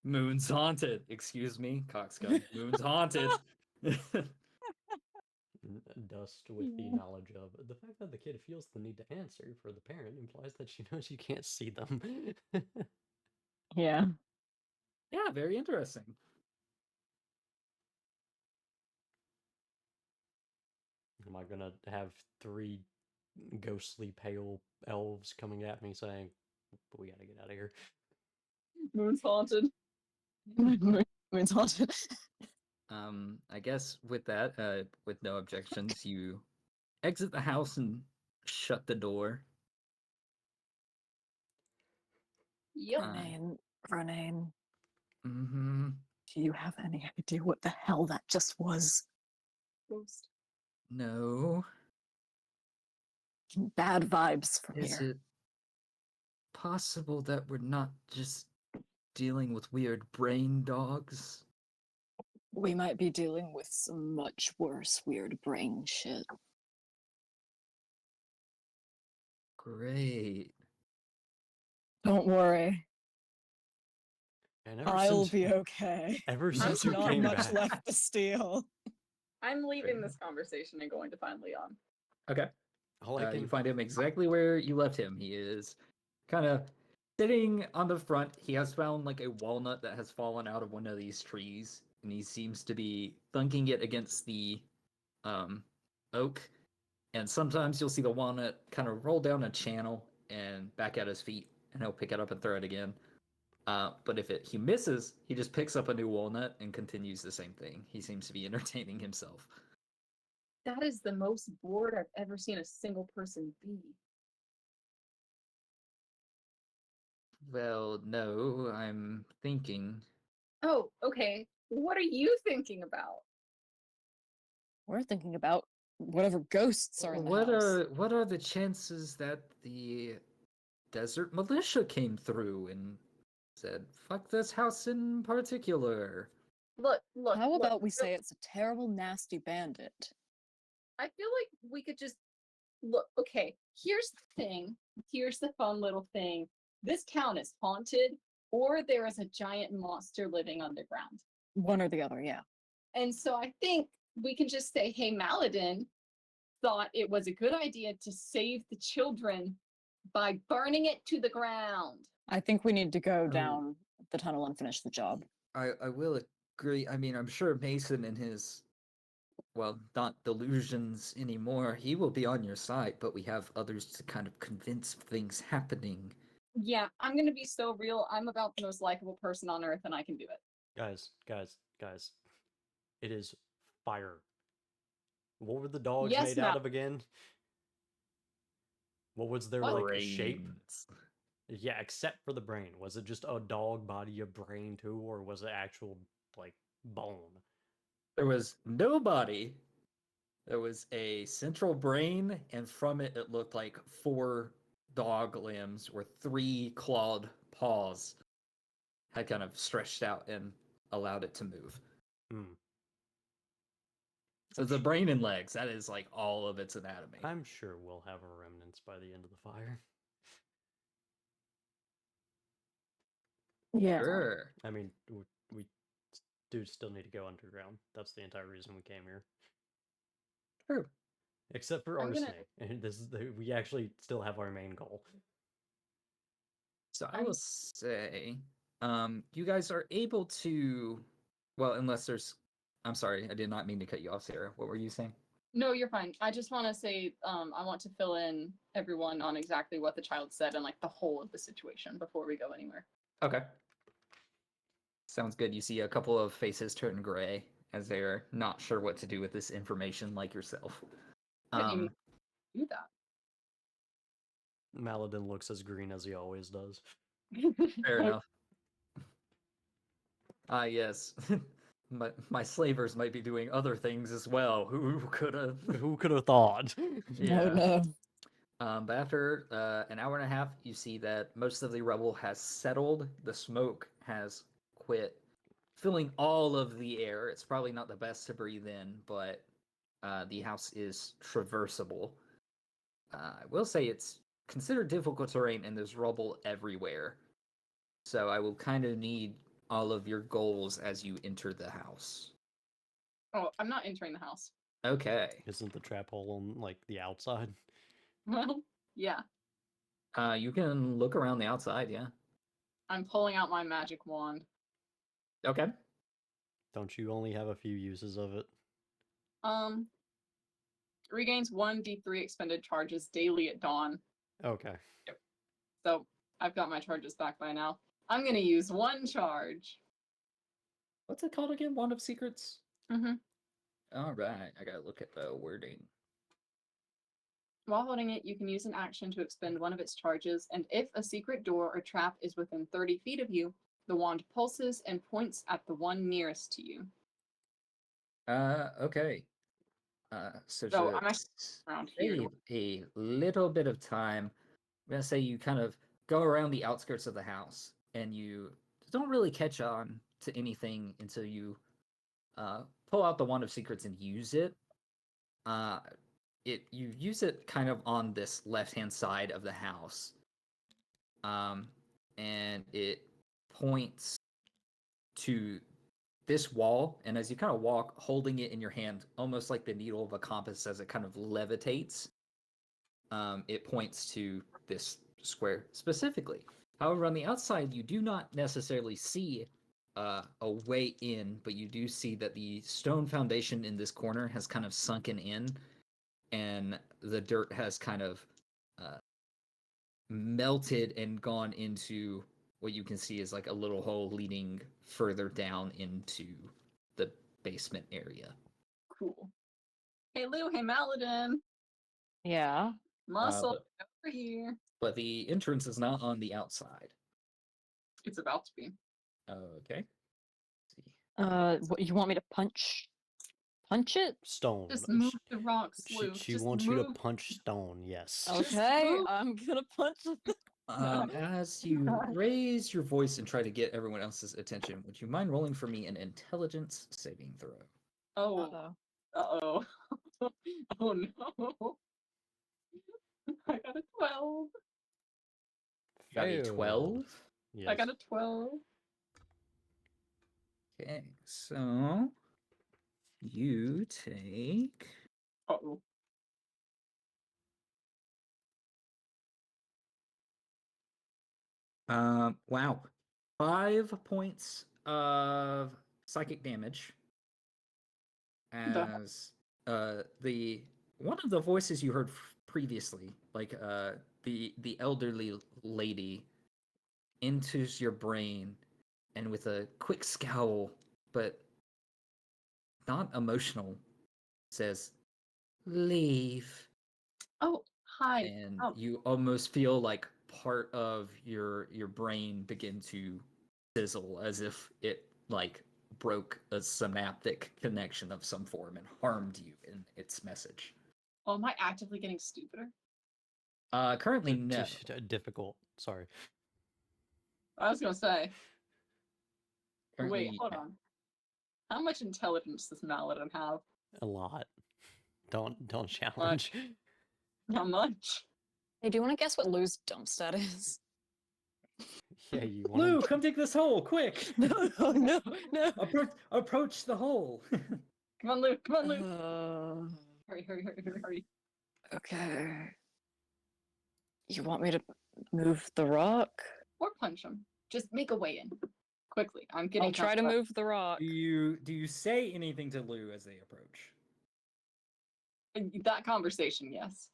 C: Moon's haunted. Excuse me, coxcomb. Moon's haunted.
A: Dust with the
D: Yeah.
A: knowledge of the fact that the kid feels the need to answer for the parent implies that she knows you can't see them.
D: Yeah.
C: Yeah, very interesting.
A: Am I gonna have 3 ghostly pale elves coming at me saying, "We gotta get out of here"?
B: Moon's haunted.
D: Moon's haunted.
C: I guess with that, with no objections, you exit the house and shut the door.
B: Yep.
D: Renane, Renane,
C: Mm-hmm.
D: do you have any idea what the hell that just was?
B: Ghost.
C: No.
D: Bad vibes from
C: Is
D: here.
C: it possible that we're not just dealing with weird brain dogs?
D: We might be dealing with some much worse weird brain shit.
C: Great.
D: Don't worry,
A: And ever
D: I'll
A: since,
D: be okay.
A: ever
B: There's
A: since you
D: Not
A: came
D: much
A: back,
D: left to steal.
B: I'm leaving
C: Fair
B: this conversation and going to find Leon.
C: Okay.
A: all I
C: You
A: can
C: find him exactly where you left him. He is kind of sitting on the front. He has found like a walnut that has fallen out of one of these trees, and he seems to be thunking it against the oak. And sometimes you'll see the walnut kind of roll down a channel and back at his feet, and he'll pick it up and throw it again. But if he misses, he just picks up a new walnut and continues the same thing. He seems to be entertaining himself.
B: That is the most bored I've ever seen a single person be.
C: Well, no, I'm thinking.
B: Oh, okay. What are you thinking about?
D: We're thinking about whatever ghosts are in the house.
C: What are the chances that the desert militia came through and said, fuck this house in particular?
B: Look,
D: How
B: look,
D: about we
B: look,
D: say it's a terrible, nasty bandit?
B: I feel like we could just look. Okay, here's the thing. Here's the fun little thing. This town is haunted, or there is a giant monster living underground.
D: One or the other, yeah.
B: And so I think we can just say, hey, Maladin thought it was a good idea to save the children by burning it to the ground.
D: I think we need to go
C: Oh.
D: down the tunnel and finish the job.
C: I will agree. I mean, I'm sure Mason and his, well, not delusions anymore, he will be on your side, but we have others to kind of convince things happening.
B: Yeah, I'm gonna be so real. I'm about the most likable person on earth, and I can do it.
A: guys. It is fire. What were the dogs
B: Yes,
A: made out
B: Mal.
A: of again? What was their
B: What?
A: like shape?
C: Brains.
A: Yeah, except for the brain. Was it just a dog body of brain too, or was it actual like bone?
C: There was no body. There was a central brain, and from it, it looked like 4 dog limbs or 3 clawed paws had kind of stretched out and allowed it to move.
A: Hmm.
C: So the brain and legs, that is like all of its anatomy.
A: I'm sure we'll have a remnants by the end of the fire.
D: Yeah.
C: Sure.
A: I mean, we do still need to go underground. That's the entire reason we came here.
C: True.
A: Except for
B: I'm gonna-
A: arsenic. And we actually still have our main goal.
C: So I
B: I'm-
C: will say, you guys are able to, well, unless there's, I'm sorry, I did not mean to cut you off, Sarah. What were you saying?
B: No, you're fine. I just want to say, I want to fill in everyone on exactly what the child said and like the whole of the situation before we go anywhere.
C: Okay. Sounds good. You see a couple of faces turn gray as they're not sure what to do with this information, like yourself.
B: Didn't even do that.
A: Maladin looks as green as he always does.
C: Fair enough. Ah, yes. My slavers might be doing other things as well. Who could have?
A: Who could have thought?
D: No, no.
C: But after an hour and a half, you see that most of the rubble has settled. The smoke has quit, filling all of the air. It's probably not the best to breathe in, but the house is traversable. I will say it's considered difficult terrain, and there's rubble everywhere. So I will kind of need all of your goals as you enter the house.
B: Oh, I'm not entering the house.
C: Okay.
A: Isn't the trap hole on like the outside?
B: Well, yeah.
C: You can look around the outside, yeah.
B: I'm pulling out my magic wand.
C: Okay.
A: Don't you only have a few uses of it?
B: Regains 1d3 expended charges daily at dawn.
A: Okay.
B: So I've got my charges back by now. I'm gonna use one charge.
C: What's it called again? Wand of Secrets?
B: Mm-hmm.
C: All right. I gotta look at the wording.
B: While holding it, you can use an action to expend one of its charges, and if a secret door or trap is within 30 feet of you, the wand pulses and points at the one nearest to you.
C: Okay. So
B: So
C: to
B: I'm actually around here.
C: save a little bit of time, I'm gonna say you kind of go around the outskirts of the house, and you don't really catch on to anything until you pull out the Wand of Secrets and use it. You use it kind of on this left-hand side of the house, and it points to this wall, and as you kind of walk holding it in your hand, almost like the needle of a compass as it kind of levitates, it points to this square specifically. However, on the outside, you do not necessarily see a way in, but you do see that the stone foundation in this corner has kind of sunken in, and the dirt has kind of melted and gone into what you can see is like a little hole leading further down into the basement area.
B: Cool. Hey Lou, hey Maladin.
D: Yeah.
B: Muscle
C: But,
B: over here.
C: but the entrance is not on the outside.
B: It's about to be.
C: Okay. Let's see.
D: What you want me to punch it?
A: Stone.
B: Just move the rocks,
A: She,
B: Lou.
A: she
B: Just
A: wants you to
B: move.
A: punch stone, yes.
D: Okay,
B: move.
D: I'm gonna punch it.
C: As you raise your voice and try to get everyone else's attention, would you mind rolling for me an intelligence saving throw?
B: Oh.
D: Uh-oh.
B: Uh-oh. Oh no. I got a 12.
C: Got a
A: Failed.
C: 12?
A: Yes.
B: I got a 12.
C: Okay, so you take
B: Uh-oh.
C: wow, 5 points of psychic damage as the one of the voices you heard previously, like the elderly lady, enters your brain, and with a quick scowl, but not emotional, says, "Leave."
B: Oh, hi.
C: And
B: Oh.
C: you almost feel like part of your brain begin to sizzle as if it like broke a synaptic connection of some form and harmed you in its message.
B: Oh, am I actively getting stupider?
C: Currently no.
A: Difficult. Sorry.
B: I was gonna say.
C: Currently,
B: Wait, hold on. How much intelligence does Maladin have?
A: A lot. Don't challenge.
B: Not much.
D: Hey, do you want to guess what Lou's dump stat is?
A: Yeah, you want
C: Lou, come dig this hole, quick!
D: no, no.
C: Approach the hole.
B: Come on, Luke. Come on, Luke.
D: Uh,
B: Hurry.
D: okay. You want me to move the rock?
B: Or punch him. Just make a way in. Quickly. I'm getting
D: I'll try to
B: comfortable.
D: move the rock.
C: Do you say anything to Lou as they approach?
B: That conversation, yes.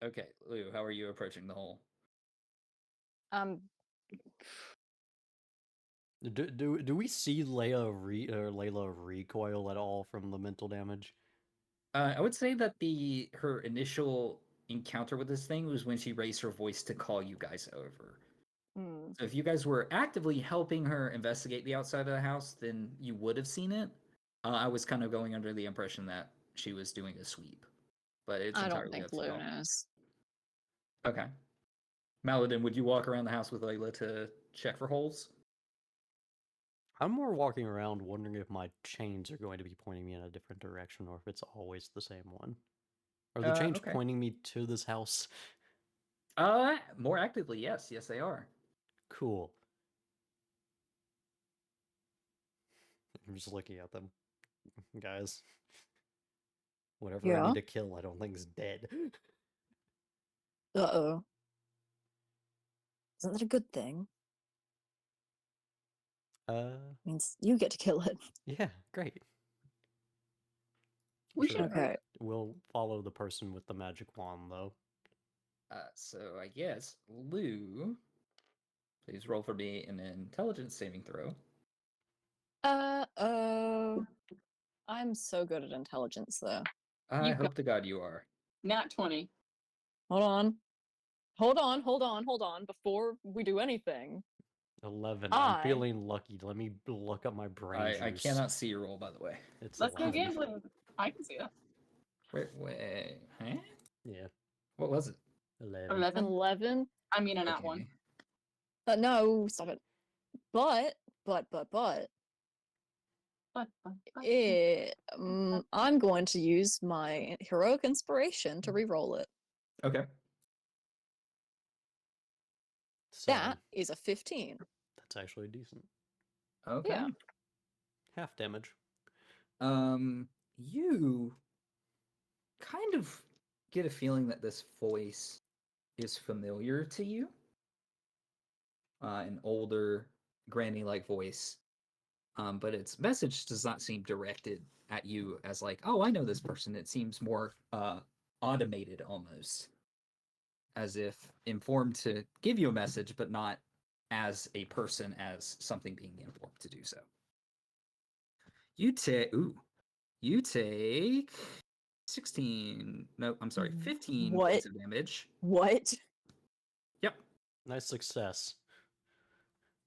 C: Okay, Lou, how are you approaching the hole?
A: do we see Layla recoil at all from the mental damage?
C: I would say that her initial encounter with this thing was when she raised her voice to call you guys over.
D: hmm.
C: So if you guys were actively helping her investigate the outside of the house, then you would have seen it. I was kind of going under the impression that she was doing a sweep, but it's
D: I
C: entirely
D: don't think
C: up to
D: Lou
C: y'all.
D: knows.
C: Okay. Maladin, would you walk around the house with Layla to check for holes?
A: I'm more walking around wondering if my chains are going to be pointing me in a different direction or if it's always the same one. Are the chains
C: Okay.
A: pointing me to this house?
C: More actively, yes. Yes, they are.
A: Cool. I'm just looking at them. Guys. Whatever I
D: Yeah?
A: need to kill, I don't think is dead.
D: Uh-oh. Isn't that a good thing? Means you get to kill it.
A: Yeah, great.
B: We
A: Sure.
B: should
D: Okay.
A: We'll follow the person with the magic wand, though.
C: So I guess Lou, please roll for me an intelligence saving throw.
D: Uh-oh. I'm so good at intelligence, though.
C: I
B: You
C: hope to God you are.
B: Nat 20.
D: Hold on. Before we do anything.
A: 11. I'm
D: I-
A: feeling lucky. Let me look up my brain
C: I
A: juice.
C: cannot see your roll, by the way.
A: It's
B: Let's go
A: 11.
B: gambling. I can see that.
C: Wait, huh?
A: Yeah,
C: What was it?
A: 11.
B: 11.
D: 11?
B: I mean, a nat 1.
D: No, stop it. But, I'm going to use my heroic inspiration to re-roll it.
C: Okay.
A: So,
D: That is a 15.
A: that's actually decent.
C: Okay.
D: Yeah.
A: Half damage.
C: You kind of get a feeling that this voice is familiar to you. An older, granny-like voice. But its message does not seem directed at you as like, oh, I know this person. It seems more automated almost. As if informed to give you a message, but not as a person, as something being informed to do so. You take 16. No, I'm sorry, 15
D: What?
C: points of damage.
D: What?
C: Yep.
A: Nice success.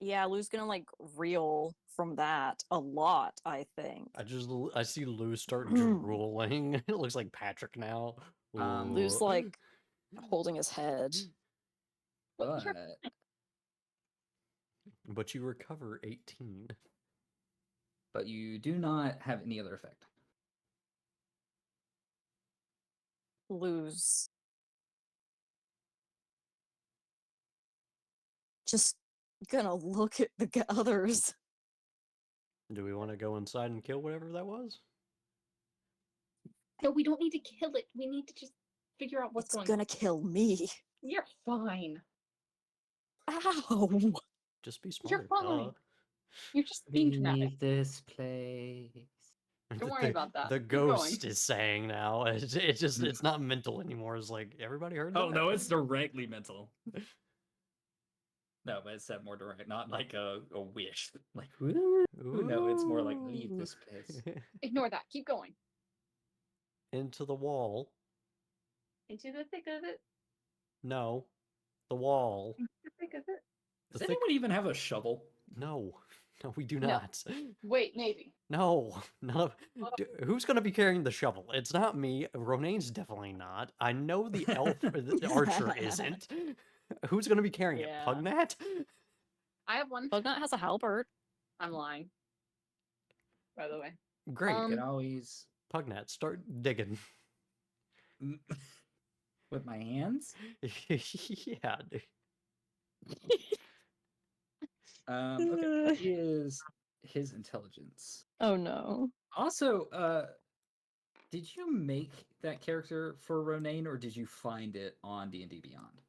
D: Yeah, Lou's gonna like reel from that a lot, I think.
A: I see Lou start drooling. It looks like Patrick now.
D: Lou's
A: Ooh.
D: like holding his head.
C: But
A: you recover 18.
C: but you do not have any other effect.
D: Lou's just gonna look at the others.
A: Do we want to go inside and kill whatever that was?
B: No, we don't need to kill it. We need to just figure out what's
D: It's
B: going
D: gonna
B: on.
D: kill me.
B: You're fine.
D: Ow!
A: Just be smart.
B: You're fine. You're just being dramatic.
C: Leave this place.
B: Don't worry about that.
A: The
B: Keep going.
A: ghost is saying now. It's not mental anymore. It's like everybody heard that.
C: Oh no, it's directly mental. No, but it's that more direct, not like a wish. Like, woo. No, it's more like leave this place.
B: Ignore that. Keep going.
A: Into the wall.
B: Into the thick of it.
A: No. The wall.
B: Into the thick of it.
C: Does
A: The thick-
C: anyone even have a shovel?
A: No. No, we do
B: No.
A: not.
B: Wait, maybe.
A: No. None of. Who's going to be carrying the shovel? It's not me. Ronaine's definitely not. I know the elf the archer isn't. Who's going to be carrying
D: Yeah.
A: it? Pugnat?
B: I have one.
D: Bugnut has a halberd.
B: I'm lying. By the way.
A: Great.
C: You can
B: Um,
C: always
A: Pugnat, start digging.
C: with my hands.
A: Yeah, dude.
C: Okay, what is his intelligence?
D: Oh no.
C: Also, did you make that character for Ronaine, or did you find it on D&D Beyond?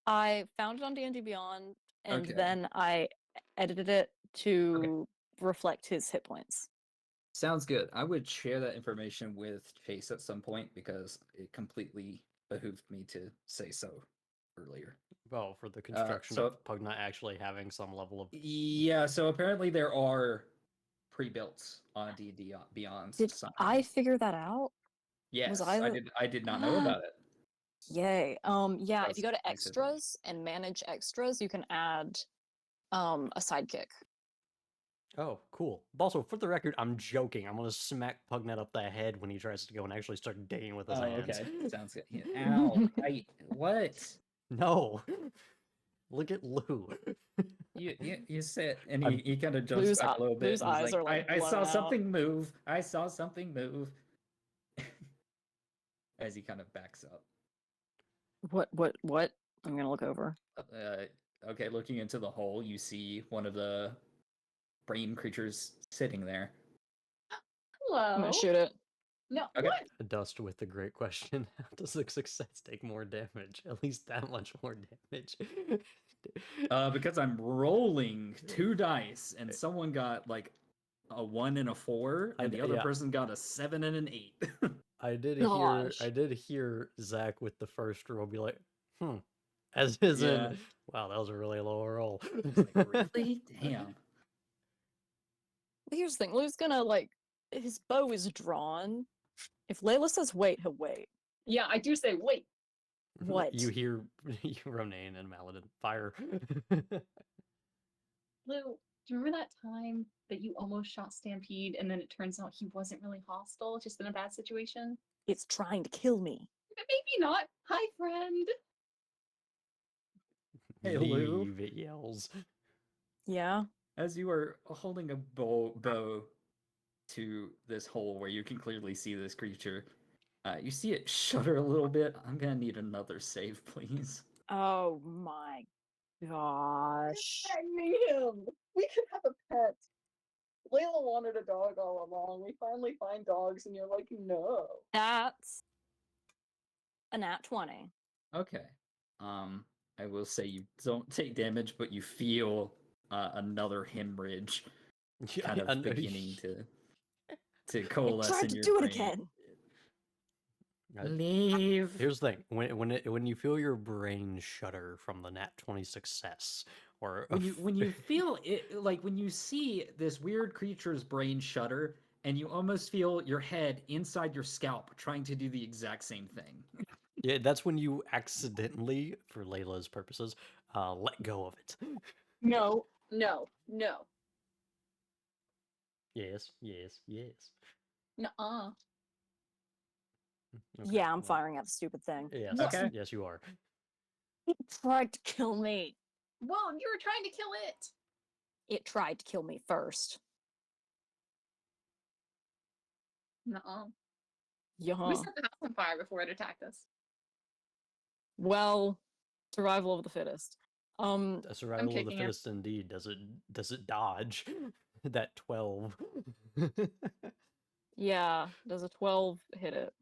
D: I found it on D&D Beyond, and
C: Okay.
D: then I edited it to reflect his hit points.
C: Sounds good. I would share that information with Chase at some point because it completely behooved me to say so earlier.
A: Well, for the construction
C: so-
A: of Pugnat actually having some level of.
C: Yeah, so apparently there are pre-built on D&D Beyond
D: Did
C: somehow.
D: I figure that out?
C: Yes,
D: I the-
C: I did not know about it.
D: Yay. Yeah, if
C: That's
D: you go to
C: nice of them.
D: extras and manage extras, you can add a sidekick.
A: Oh, cool. Also, for the record, I'm joking. I'm gonna smack Pugnat up the head when he tries to go and actually start digging with his hands.
C: Okay. Sounds good. Ow. What?
A: No. Look at Lou.
C: You said, and
A: I'm-
C: he kind of jumps
D: Lou's
C: back a little bit.
D: Lou's
C: and he's
D: eyes are, like,
C: I saw
D: blown out.
C: something move. I saw something move. As he kind of backs up.
D: What? I'm gonna look over.
C: Okay, looking into the hole, you see one of the brain creatures sitting there.
D: I'm
B: hello.
D: gonna shoot it.
B: No,
C: Okay.
B: what?
A: Dust with the great question. How does the success take more damage? At least that much more damage.
C: Because I'm rolling 2 dice, and someone got like a 1 and a 4, and the other
A: yeah.
C: person got a 7 and an 8.
A: I did
D: Gosh.
A: hear Zach with the first roll be like, as is
C: Yeah.
A: in, wow, that was a really low roll.
C: Like, really? Damn.
D: But here's the thing, Lou's gonna, like, his bow is drawn. If Layla says wait, he'll wait.
B: Yeah, I do say wait.
D: What?
A: You hear Ronaine and Maladin fire.
B: Lou, do you remember that time that you almost shot Stampede and then it turns out he wasn't really hostile, just in a bad situation?
D: It's trying to kill me.
B: Maybe not. Hi, friend.
C: Hey, Lou.
A: Leave, it yells.
D: Yeah.
C: As you are holding a bow to this hole where you can clearly see this creature, you see it shudder a little bit. I'm gonna need another save, please.
D: Oh my gosh.
B: Threatening him. We could have a pet. Layla wanted a dog all along. We finally find dogs, and you're like, no.
D: That's a nat 20.
C: Okay. I will say you don't take damage, but you feel another hemorrhage kind of beginning to
D: It
C: coalesce
D: tried
C: in
D: to
C: your
D: do it
C: brain.
D: again.
C: Leave.
A: Here's the thing: when you feel your brain shudder from the nat 20 success, or
C: When you feel it, like when you see this weird creature's brain shudder, and you almost feel your head inside your scalp trying to do the exact same thing.
A: yeah, that's when you accidentally, for Layla's purposes, let go of it.
B: No, no, no.
A: Yes, yes, yes.
B: Nuh-uh.
A: Okay,
D: Yeah, I'm
A: well,
D: firing at the stupid thing.
A: Yes,
C: Okay.
A: yes, you are.
D: It tried to kill me.
B: Well, you were trying to kill it.
D: It tried to kill me first.
B: Nuh-uh.
D: Yeah.
B: We set the house on fire before it attacked us.
D: Well, survival of the fittest.
A: A survival of the
B: kicking it.
A: fittest, indeed. Does it dodge that 12?
D: Yeah. Does a 12 hit it?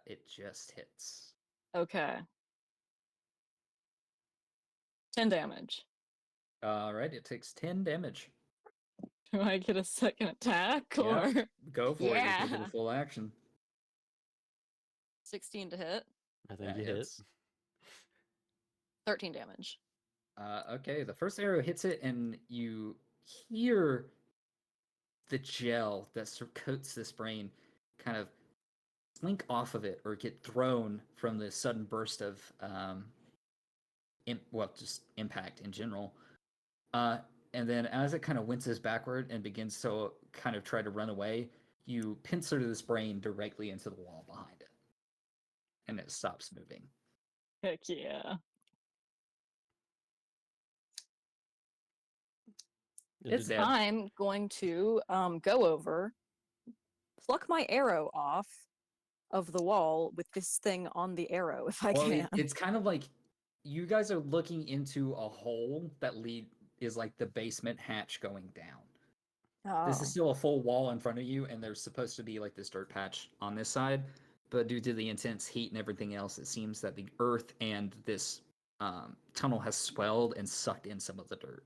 C: It just hits.
D: Okay. 10 damage.
C: All right, it takes 10 damage.
D: Do I get a second attack
C: Yeah.
D: or
C: Go for it. You can
D: Yeah.
C: do the full action.
D: 16 to hit?
A: I think
C: That
A: you hit.
C: hits.
D: 13 damage.
C: Okay, the first arrow hits it, and you hear the gel that coats this brain kind of slink off of it or get thrown from the sudden burst of just impact in general. And then as it kind of winces backward and begins to kind of try to run away, you pincer this brain directly into the wall behind it. And it stops moving.
D: Heck yeah.
A: It
C: It's
A: did-
C: dead.
D: I'm going to go over pluck my arrow off of the wall with this thing on the arrow if I
C: Well,
D: can.
C: it's kind of like you guys are looking into a hole that is like the basement hatch going down. This is
D: Oh.
C: still a full wall in front of you, and there's supposed to be like this dirt patch on this side. But due to the intense heat and everything else, it seems that the earth and this tunnel has swelled and sucked in some of the dirt.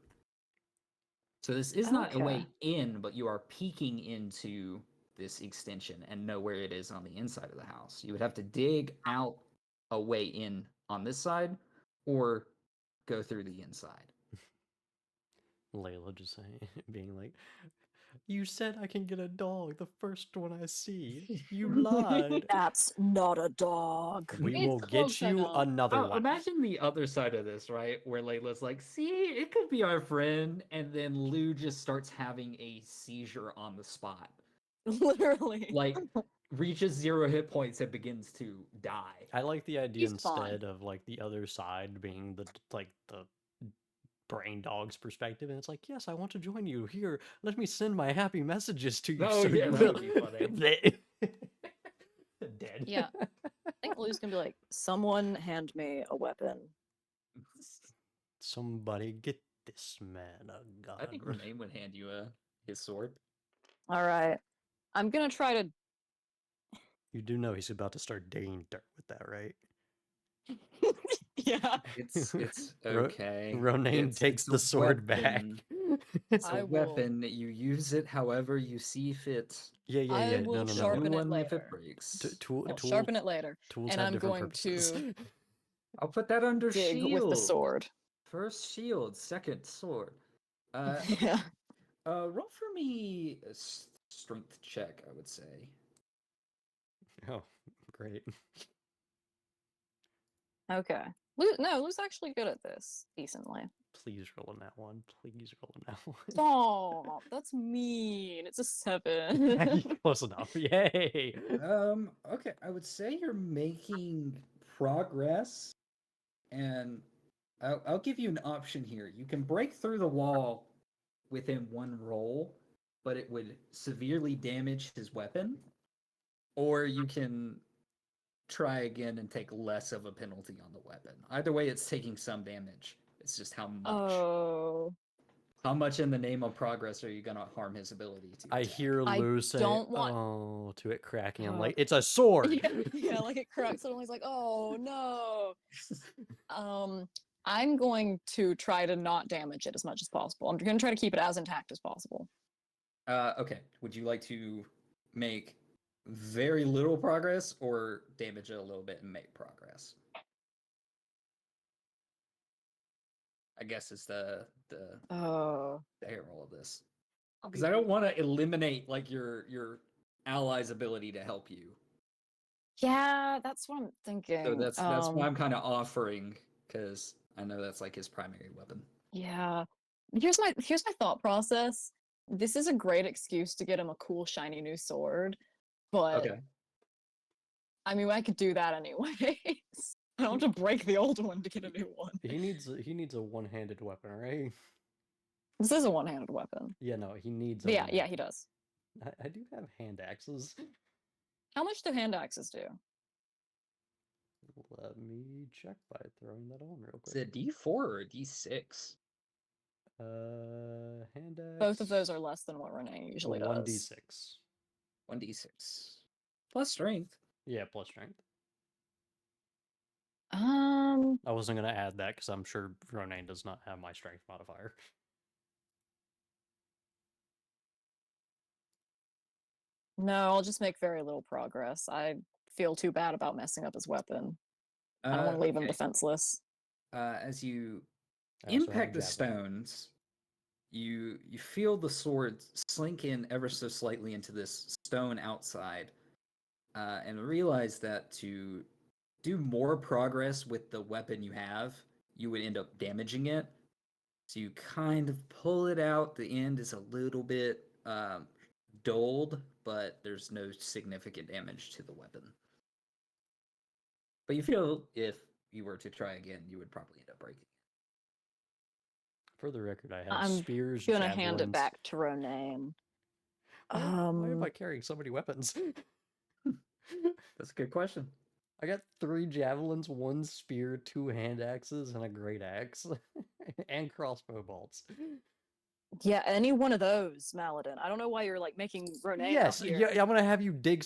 C: So this is not a way
D: Okay.
C: in, but you are peeking into this extension and know where it is on the inside of the house. You would have to dig out a way in on this side or go through the inside.
A: Layla just saying, being like, "You said I can get a dog, the first one I see. You lied.
D: That's not a dog.
A: We
B: It's
A: will get
B: close
A: you
B: enough.
A: another
C: Oh,
A: one."
C: imagine the other side of this, right? Where Layla's like, see, it could be our friend. And then Lou just starts having a seizure on the spot.
D: Literally.
C: Like, reaches 0 hit points and begins to die.
A: I like the idea
D: He's fine.
A: instead of like the other side being the brain dog's perspective, and it's like, yes, I want to join you. Here, let me send my happy messages to you.
C: Oh,
A: so
C: yeah,
A: you
C: that
A: will.
C: would be funny.
A: Dead.
D: Yeah. I think Lou's gonna be like, someone hand me a weapon.
A: Somebody get this man a gun.
C: I think Renee would hand you his sword.
D: Alright. I'm gonna try to
A: You do know he's about to start digging dirt with that, right?
D: Yeah.
C: It's
A: Ro-
C: okay.
A: Ronaine
C: It's
A: takes
C: a
A: the sword back.
C: weapon. It's
D: I
C: a
D: will-
C: weapon. You use it however you see fit.
A: Yeah.
D: I
A: No,
D: will
A: no,
D: sharpen
A: no.
D: it
C: One if
D: later.
C: it breaks.
D: I'll sharpen it later.
A: Tools
D: and
A: have
D: I'm
A: different
D: going
A: purposes.
D: to
C: I'll put that under
D: dig
C: shield.
D: with the sword.
C: First shield, second sword.
D: Yeah.
C: Roll for me a strength check, I would say.
A: Oh, great.
D: Okay. Lou's actually good at this, decently.
A: Please roll on that one. Please roll on that one.
D: Stop. That's mean. It's a 7.
A: Close enough. Yay.
C: Okay, I would say you're making progress, and I'll give you an option here. You can break through the wall within one roll, but it would severely damage his weapon, or you can try again and take less of a penalty on the weapon. Either way, it's taking some damage. It's just how much.
D: Oh.
C: How much in the name of progress are you gonna harm his ability to
A: I
C: attack?
A: hear
D: I
A: Lou say,
D: don't want-
A: "Oh," to it cracking. I'm
D: Oh.
A: like, "It's a sword."
D: Yeah, like it cracks and he's like, oh no. I'm going to try to not damage it as much as possible. I'm gonna try to keep it as intact as possible.
C: Okay. Would you like to make very little progress or damage it a little bit and make progress? I guess is the
D: Oh.
C: roll of this. Because I don't want to eliminate like your ally's ability to help you.
D: Yeah, that's what I'm thinking.
C: So that's why I'm kind of offering, because I know that's like his primary weapon.
D: Yeah. Here's my thought process. This is a great excuse to get him a cool shiny new sword, but
C: Okay.
D: I mean I could do that anyways. I don't want to break the old one to get a new one.
A: He needs a one-handed weapon, right?
D: This is a one-handed weapon.
A: Yeah, no, he needs.
D: Yeah, yeah, he does.
A: I do have hand axes.
D: How much do hand axes do?
A: Let me check by throwing that on real
C: Is
A: quick.
C: it D4 or a D6?
A: Hand axe.
D: Both of those are less than what Renee usually does.
A: 1d6.
C: 1d6 plus strength.
A: Yeah, plus strength.
D: Um,
A: I wasn't gonna add that because I'm sure Ronaine does not have my strength modifier.
D: no, I'll just make very little progress. I feel too bad about messing up his weapon. I don't want to leave him
C: Okay.
D: defenseless.
C: As you
A: I also have a
C: impact the
A: javelin.
C: stones, you feel the sword slink in ever so slightly into this stone outside, and realize that to do more progress with the weapon you have, you would end up damaging it. So you kind of pull it out. The end is a little bit dulled, but there's no significant damage to the weapon. But you feel if you were to try again, you would probably end up breaking it.
A: For the record, I have
D: I'm
A: spears,
D: gonna hand it
A: javelins.
D: back to Ronaine.
A: Why am I
D: Um,
A: carrying so many weapons?
C: That's a good question.
A: I got 3 javelins, 1 spear, 2 hand axes, and a great axe, and crossbow bolts.
D: yeah, any one of those, Maladin. I don't know why you're like making Ronan
A: Yes,
D: up here.
A: yeah, I'm gonna have you dig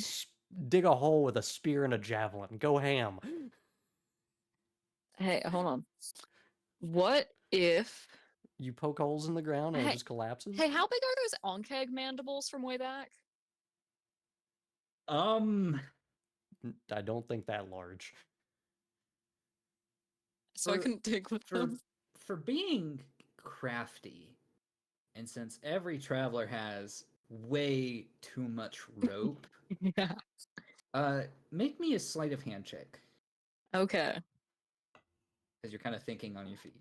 A: a hole with a spear and a javelin. Go ham.
D: Hey, hold on. What if?
A: You poke holes in the ground and it
D: Hey,
A: just collapses.
D: hey, how big are those Onkeg mandibles from way back?
A: I don't think that large.
D: So I
C: For-
D: couldn't dig with
C: for
D: them.
C: for being crafty, and since every traveler has way too much rope,
D: Yeah.
C: make me a sleight of hand check
D: Okay,
C: because you're kind of thinking on your feet.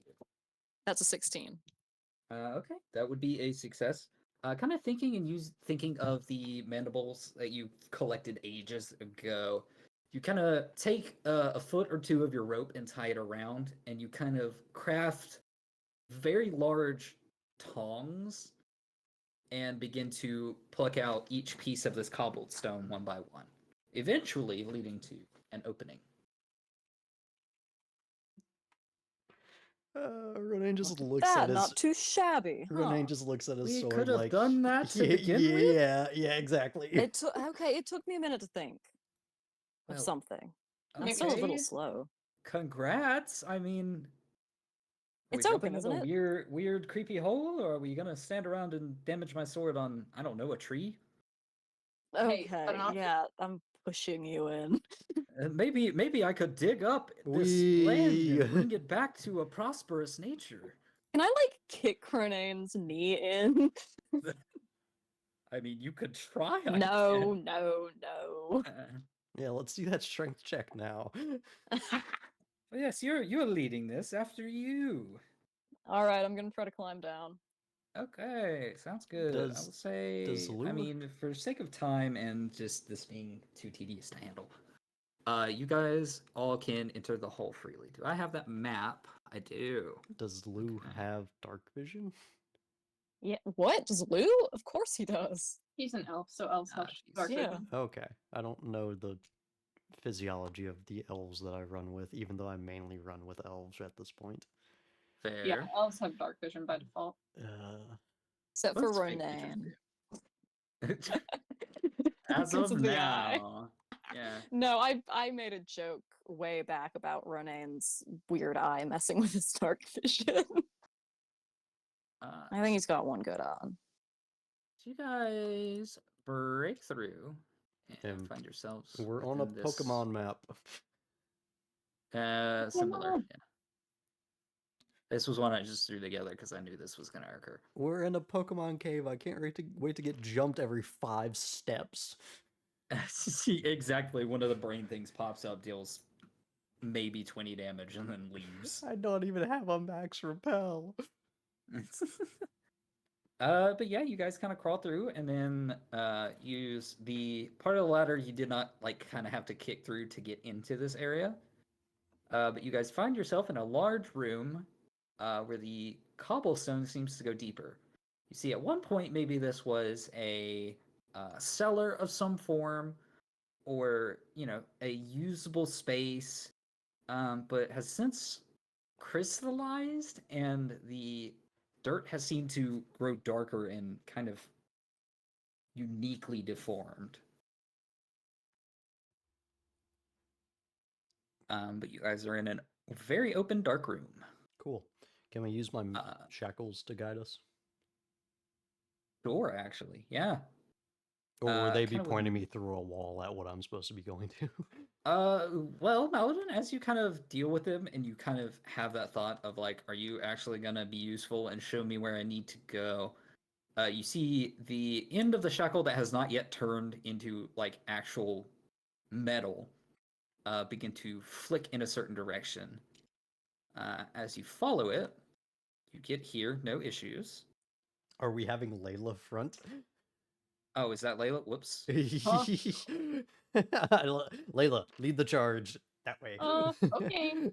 D: that's a 16.
C: Okay, that would be a success. Kind of thinking of the mandibles that you collected ages ago. You kind of take a foot or two of your rope and tie it around, and you kind of craft very large tongs and begin to pluck out each piece of this cobbled stone one by one, eventually leading to an opening.
A: Ronan just looks
D: That
A: at his.
D: not too shabby, huh?
A: Ronan just looks at his
C: We
A: sword
C: could have
A: like.
C: done that to
A: yeah,
C: begin with.
A: yeah, exactly.
D: It took okay. It took me a minute to think of
C: Well,
D: something. I'm still a little
C: okay.
D: slow.
C: Congrats. I mean, are
D: It's
C: we
D: open,
C: jumping in
D: isn't
C: a
D: it?
C: weird, creepy hole, or are we gonna stand around and damage my sword on, I don't know, a tree?
B: Hey,
D: Okay,
B: but not-
D: yeah, I'm pushing you in.
C: Maybe I could dig up this land and bring it back to a prosperous nature.
D: Can I like kick Ronan's knee in?
C: I mean, you could try. I
D: No,
C: guess.
D: no,
A: Yeah, let's do that strength check now.
D: no.
C: Well, yes, you're leading this after you.
D: All right, I'm gonna try to climb down.
C: Okay, sounds good. I
A: Does-
C: will say, I
A: Lou-
C: mean, for sake of time and just this being too tedious to handle, you guys all can enter the hole freely. Do I have that map? I do.
A: Does Lou
C: Okay.
A: have dark vision?
D: Yeah, what? Does Lou? Of course he does.
B: He's an elf, so elves have
C: jeez.
B: dark
D: Yeah.
B: vision.
A: Okay, I don't know the physiology of the elves that I run with, even though I mainly run with elves at this point.
C: Fair.
B: Yeah, elves have dark vision by default.
D: Except for
C: Let's make
D: Ronan.
C: it As
D: Because
C: of
D: the eye.
C: now. Yeah.
D: No, I made a joke way back about Ronan's weird eye messing with his dark vision. I think he's got one good on.
C: You guys break through and
A: And
C: find yourselves.
A: We're on a
C: within this,
A: Pokemon map.
C: similar.
B: Pokemon.
C: Yeah. This was one I just threw together because I knew this was going to occur.
A: We're in a Pokemon cave. I can't wait to get jumped every 5 steps.
C: See, exactly. One of the brain things pops up, deals maybe 20 damage, and then leaves.
A: I don't even have a max repel.
C: But yeah, you guys kind of crawl through and then use the part of the ladder you did not like kind of have to kick through to get into this area. But you guys find yourself in a large room where the cobblestone seems to go deeper. You see, at one point, maybe this was a cellar of some form, or a usable space, but has since crystallized, and the dirt has seemed to grow darker and kind of uniquely deformed. But you guys are in a very open, dark room.
A: Cool. Can we use my shackles to guide us?
C: Sure, actually, yeah.
A: Or will they be
C: kinda
A: pointing
C: would-
A: me through a wall at what I'm supposed to be going to?
C: Well, Maladin, as you kind of deal with him and you kind of have that thought of like, are you actually gonna be useful and show me where I need to go? You see the end of the shackle that has not yet turned into like actual metal begin to flick in a certain direction. As you follow it, you get here, no issues.
A: Are we having Layla front?
C: Oh, is that Layla? Whoops.
A: Layla, lead the charge that way.
B: Okay.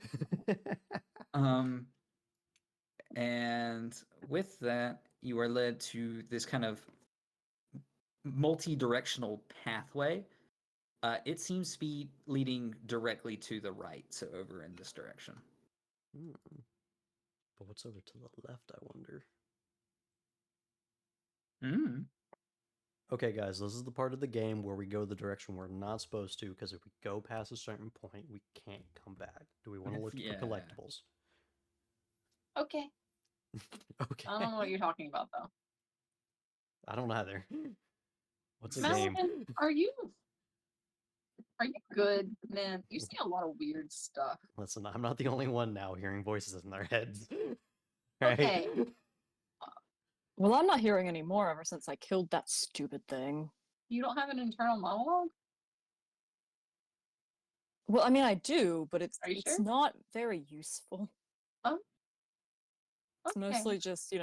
C: And with that, you are led to this kind of multi-directional pathway. It seems to be leading directly to the right, so over in this direction.
A: Hmm. But what's over to the left, I wonder?
C: Mm.
A: Okay, guys, this is the part of the game where we go the direction we're not supposed to, because if we go past a certain point, we can't come back. Do we want to look
C: Yeah.
A: for collectibles?
B: Okay.
A: Okay.
B: I don't know what you're talking about though.
A: I don't either. What's a
B: Malvin,
A: game?
B: are you good, man? You see a lot of weird stuff.
A: Listen, I'm not the only one now hearing voices in their heads. Right?
B: Okay.
D: Well, I'm not hearing any more ever since I killed that stupid thing.
B: You don't have an internal monologue?
D: Well, I mean, I do, but it's
B: Are you
D: it's
B: sure?
D: not very useful.
B: Oh.
D: It's
B: Okay.
D: mostly just,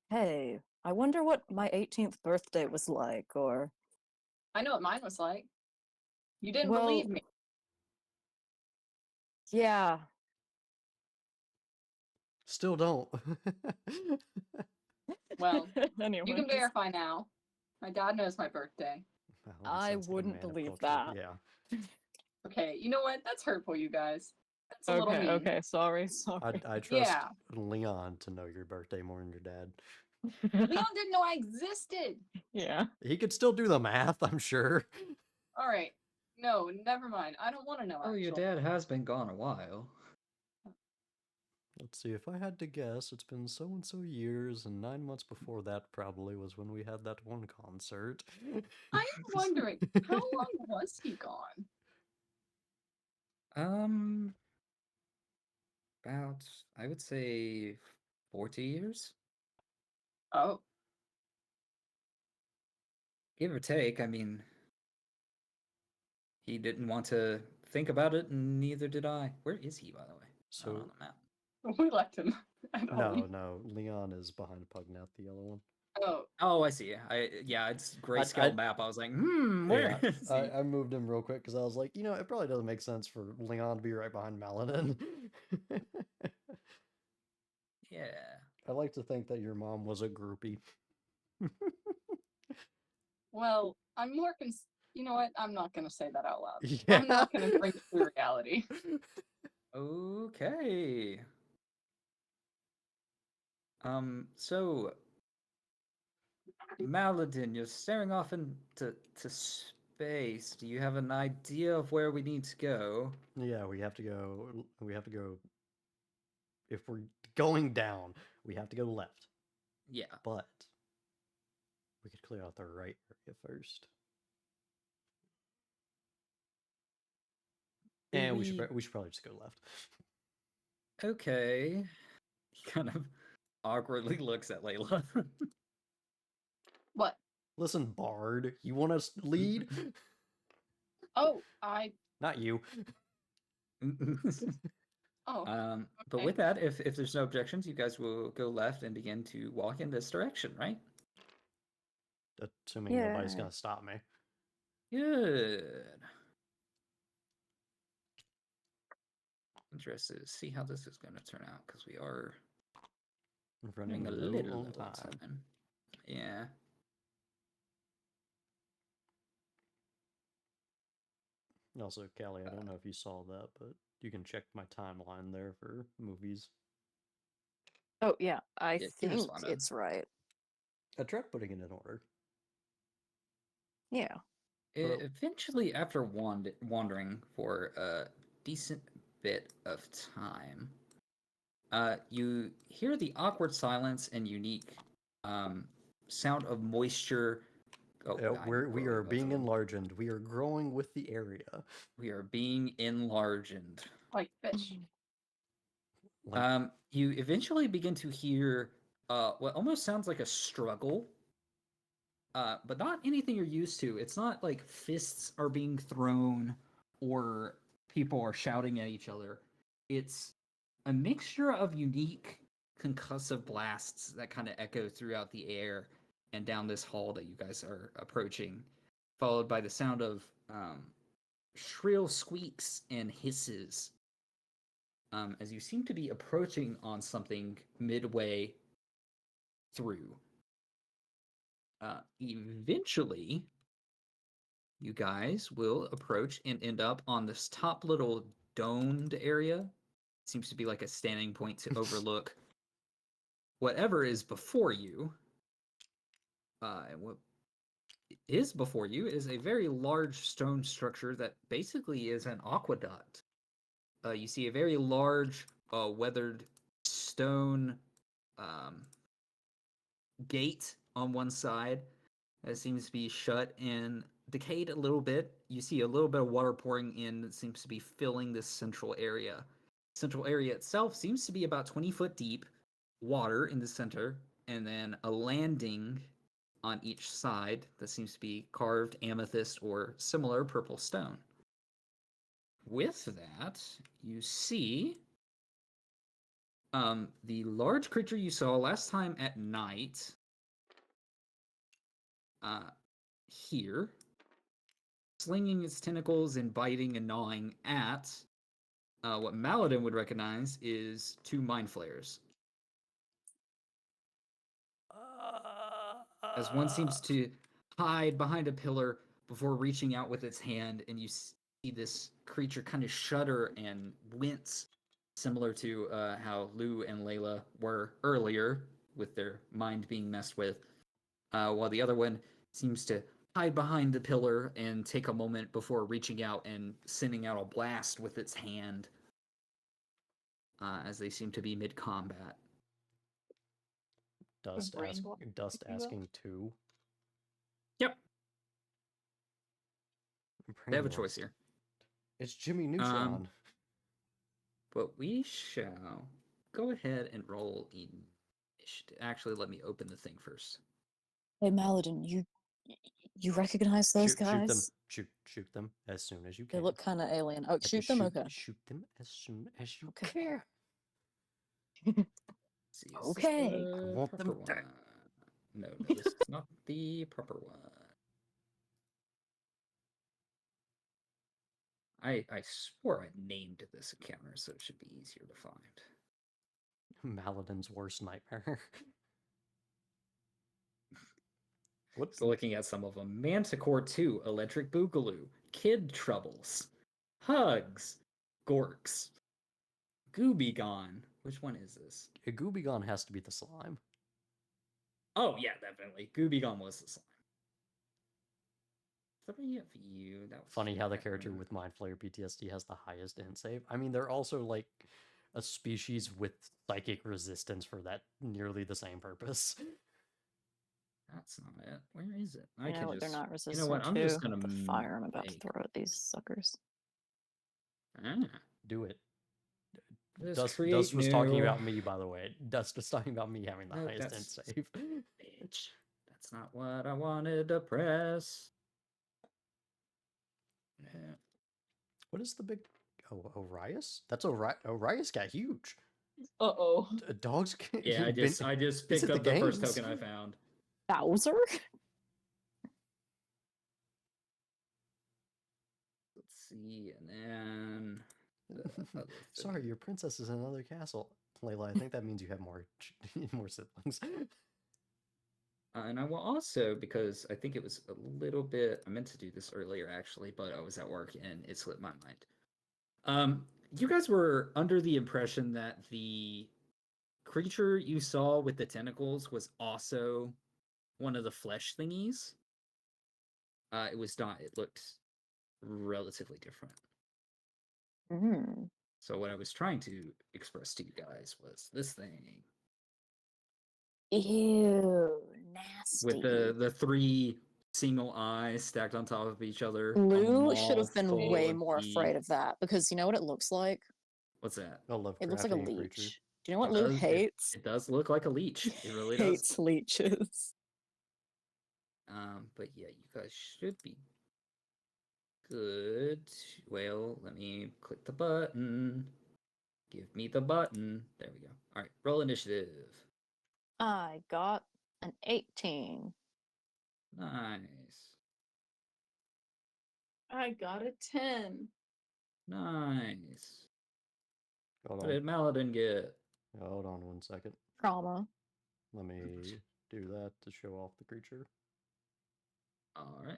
D: hey, I wonder what my 18th birthday was like, or
B: I know what mine was like. You didn't
D: well,
B: believe me.
D: yeah.
A: Still don't.
B: Well,
D: Anyway,
B: you can verify now. My dad knows my birthday.
A: Well,
D: I
A: sounds like a
D: wouldn't
A: man of
D: believe
A: culture.
D: that.
A: Yeah.
B: Okay, you know what? That's hurtful, you guys. That's a little
D: Okay,
B: mean.
D: okay, sorry.
A: I trust
B: Yeah.
A: Leon to know your birthday more than your dad.
B: Leon didn't know I existed.
D: Yeah.
A: He could still do the math, I'm sure.
B: All right. No, never mind. I don't want to know.
C: Oh, your
B: actually.
C: dad has been gone a while.
A: Let's see, if I had to guess, it's been so and so years, and 9 months before that probably was when we had that one concert.
B: I am wondering, how long was he gone?
C: About, I would say 40 years,
B: Oh,
C: give or take. I mean, he didn't want to think about it, and neither did I. Where is he, by the way?
A: So,
C: Not on the map.
B: we left him at home.
A: no, Leon is behind Pugnet, the yellow one.
B: Oh,
C: Oh, I see. Yeah, it's grayscale
A: I-
C: map. I was like, where
A: Yeah,
C: is he?
A: I moved him real quick because I was like, it probably doesn't make sense for Leon to be right behind Maladin.
C: Yeah.
A: I like to think that your mom was a groupie.
B: well, I'm more You know what? I'm not going to say that out loud.
A: Yeah.
B: I'm not going to bring to reality.
C: Okay. So Maladin, you're staring off into space. Do you have an idea of where we need to go?
A: Yeah, we have to go. We have to go. If we're going down, we have to go left.
C: Yeah.
A: But we could clear out the right area first. And we should probably just go left.
C: Okay. He kind of awkwardly looks at Layla.
B: What?
A: Listen, Bard, you want us to lead?
B: Oh,
A: Not you.
B: oh,
C: But
B: okay.
C: with that, if there's no objections, you guys will go left and begin to walk in this direction, right?
A: Assuming nobody's
D: Yeah.
A: gonna stop me.
C: Good. Interested to see how this is going to turn out because we are
A: Running
C: a
A: low
C: little
A: on
C: low on
A: time.
C: time. Yeah.
A: Also, Callie, I don't know if you saw that, but you can check my timeline there for movies.
D: Oh, yeah, I
C: Yeah, you
D: think
C: responded.
D: it's right.
A: I tried putting it in order.
D: Yeah.
C: Eventually, after wandering for a decent bit of time, you hear the awkward silence and unique sound of moisture. Oh,
A: We are being enlarged. We are growing with the area.
C: We are being enlarged.
B: Like fish.
A: Like,
C: You eventually begin to hear what almost sounds like a struggle, but not anything you're used to. It's not like fists are being thrown or people are shouting at each other. It's a mixture of unique concussive blasts that kind of echo throughout the air and down this hall that you guys are approaching, followed by the sound of shrill squeaks and hisses as you seem to be approaching on something midway through. Eventually, you guys will approach and end up on this top little domed area. Seems to be like a standing point to overlook whatever is before you. And what is before you is a very large stone structure that basically is an aqueduct. You see a very large, weathered stone gate on one side that seems to be shut and decayed a little bit. You see a little bit of water pouring in that seems to be filling this central area. Central area itself seems to be about 20 foot deep, water in the center, and then a landing on each side that seems to be carved amethyst or similar purple stone. With that, you see the large creature you saw last time at night here, slinging its tentacles and biting and gnawing at what Maladin would recognize is 2 mind flayers. As one seems to hide behind a pillar before reaching out with its hand, and you see this creature kind of shudder and wince, similar to how Lou and Layla were earlier, with their mind being messed with, while the other one seems to hide behind the pillar and take a moment before reaching out and sending out a blast with its hand, as they seem to be mid-combat.
A: Dust
B: brain block, if you will.
A: asking too.
C: Yep, they have a
A: Brain
C: choice
A: locked.
C: here.
A: It's Jimmy Neutron.
C: But we shall go ahead and roll initiative. Actually, let me open the thing first.
D: Hey, Maladin, you recognize those
A: Shoot them.
D: guys?
A: Shoot them as soon as you
D: They
A: can.
D: look kind of alien. Oh,
A: You have to
D: shoot them? Okay.
A: Shoot them as soon as you
D: Okay.
A: can.
C: See, is this
D: Okay.
C: the
A: I want them
C: proper
A: dead.
C: one? No, this is not the proper one. I swore I named this encounter, so it should be easier to find.
A: Maladin's worst nightmare. What?
C: So looking at some of them. Manticore 2, Electric Boogaloo, Kid Troubles, Hugs, Gorks, Goobygon. Which one is this?
A: A Goobygon has to be the slime.
C: Oh, yeah, definitely. Goobygon was the slime. 3 of you. That was
A: Funny how the
C: that
A: character
C: one.
A: with Mind Flayer PTSD has the highest int save. I mean, they're also like a species with psychic resistance for that nearly the same purpose.
C: That's not it. Where is it? I
D: You
C: can
D: know what
C: just.
D: they're not
C: You
D: resistant
C: know what? I'm
D: to?
C: just gonna
D: The fire I'm about to
C: make-
D: throw at these suckers.
C: Ah,
A: Do it.
C: just
A: Dust
C: create
A: was talking
C: new-
A: about me, by the way. Dust was talking about me having the
C: No,
A: highest int
C: that's-
A: save.
C: Bitch. That's not what I wanted to press. Yeah.
A: What is the big... Oh, Orius? That's Orius got huge.
B: Uh-oh.
A: Dogs can...
C: Yeah, I just
A: it's
C: picked
A: at the
C: up the first
A: games.
C: token I found.
D: Bowser?
C: Let's see, and then the other
A: Sorry,
C: thing.
A: your princess is in another castle. Layla, I think that means you have more more siblings.
C: And I will also, because I think it was a little bit, I meant to do this earlier actually, but I was at work and it slipped my mind. You guys were under the impression that the creature you saw with the tentacles was also one of the flesh thingies. It was not. It looked relatively different.
D: Mm.
C: So what I was trying to express to you guys was this thing
D: Ew, nasty.
C: with the 3 single eyes stacked on top of each other. a
D: Lou should
C: maw
D: have been
C: full
D: way
C: of
D: more
C: teeth.
D: afraid of that because you know what it looks like?
C: What's that?
A: A Lovecraftian
D: It looks like a
A: creature.
D: leech. Do you know what
C: It
D: Lou
C: does-
D: hates?
C: It does look like a leech. It really does.
D: Hates leeches.
C: But yeah, you guys should be good. Well, let me click the button. Give me the button. There we go. All right, roll initiative.
D: I got an 18.
C: Nice.
B: I got a 10.
C: Nice.
A: Hold
C: What
A: on.
C: did Maladin get?
A: Hold on one second.
D: Trauma.
A: Let me do that to show off the creature.
C: All right.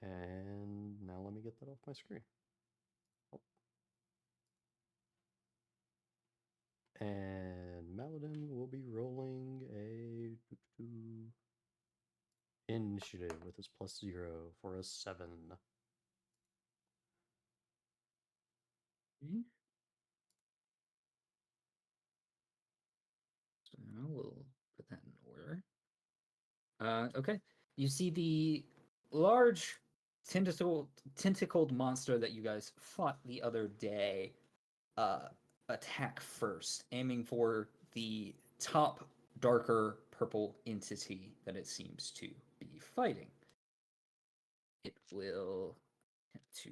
A: And now let me get that off my screen. Oh. And Maladin will be rolling a initiative with his +0 for a 7.
C: Okay. So now we'll put that in order. Okay. You see the large tentacled monster that you guys fought the other day attack first, aiming for the top darker purple entity that it seems to be fighting. It will attempt to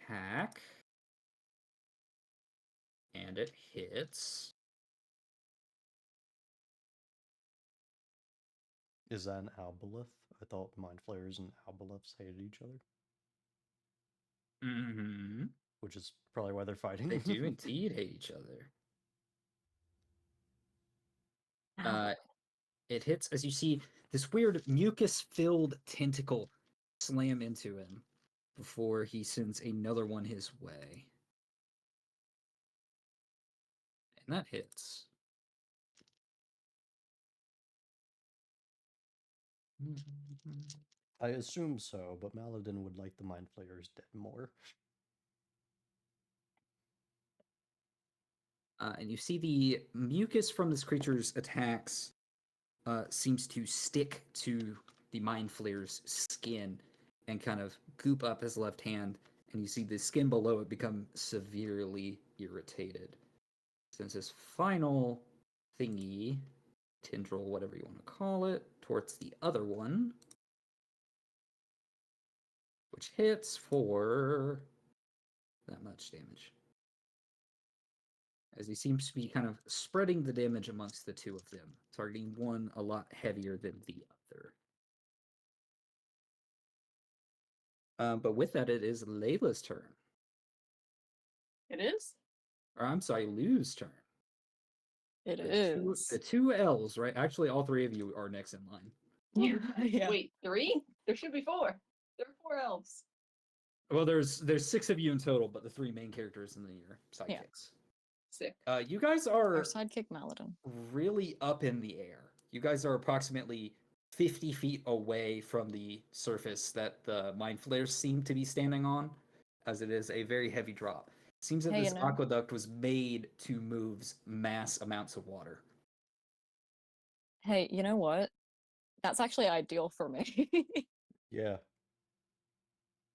C: attack. And it hits.
A: Is that an Alboleth? I thought Mind Flayers and Alboleths hated each other,
C: Mm-hmm.
A: which is probably why they're fighting.
C: They do indeed hate each other.
D: Ow.
C: It hits as you see this weird mucus-filled tentacle slam into him before he sends another one his way. And that hits.
A: I assume so, but Maladin would like the Mind Flayers dead more.
C: And you see the mucus from this creature's attacks seems to stick to the Mind Flayer's skin and kind of goop up his left hand, and you see the skin below it become severely irritated. Since his final thingy, tendril, whatever you want to call it, towards the other one, which hits for that much damage. As he seems to be kind of spreading the damage amongst the two of them, targeting one a lot heavier than the other. But with that, it is Layla's turn.
B: It is?
C: Or I'm sorry, Lou's turn.
D: It
C: The
D: is.
C: two L's, right? Actually, all three of you are next in line.
D: Yeah.
B: Wait, 3? There should be 4. There are 4 elves.
C: Well, there's 6 of you in total, but the 3 main characters and then your sidekicks.
B: Sick.
C: You guys
D: Our
C: are
D: sidekick Maladin.
C: really up in the air. You guys are approximately 50 feet away from the surface that the Mind Flayers seem to be standing on, as it is a very heavy drop. It seems that
D: Hey,
C: this
D: you know-
C: aqueduct was made to move mass amounts of water.
D: Hey, you know what? That's actually ideal for me.
A: Yeah.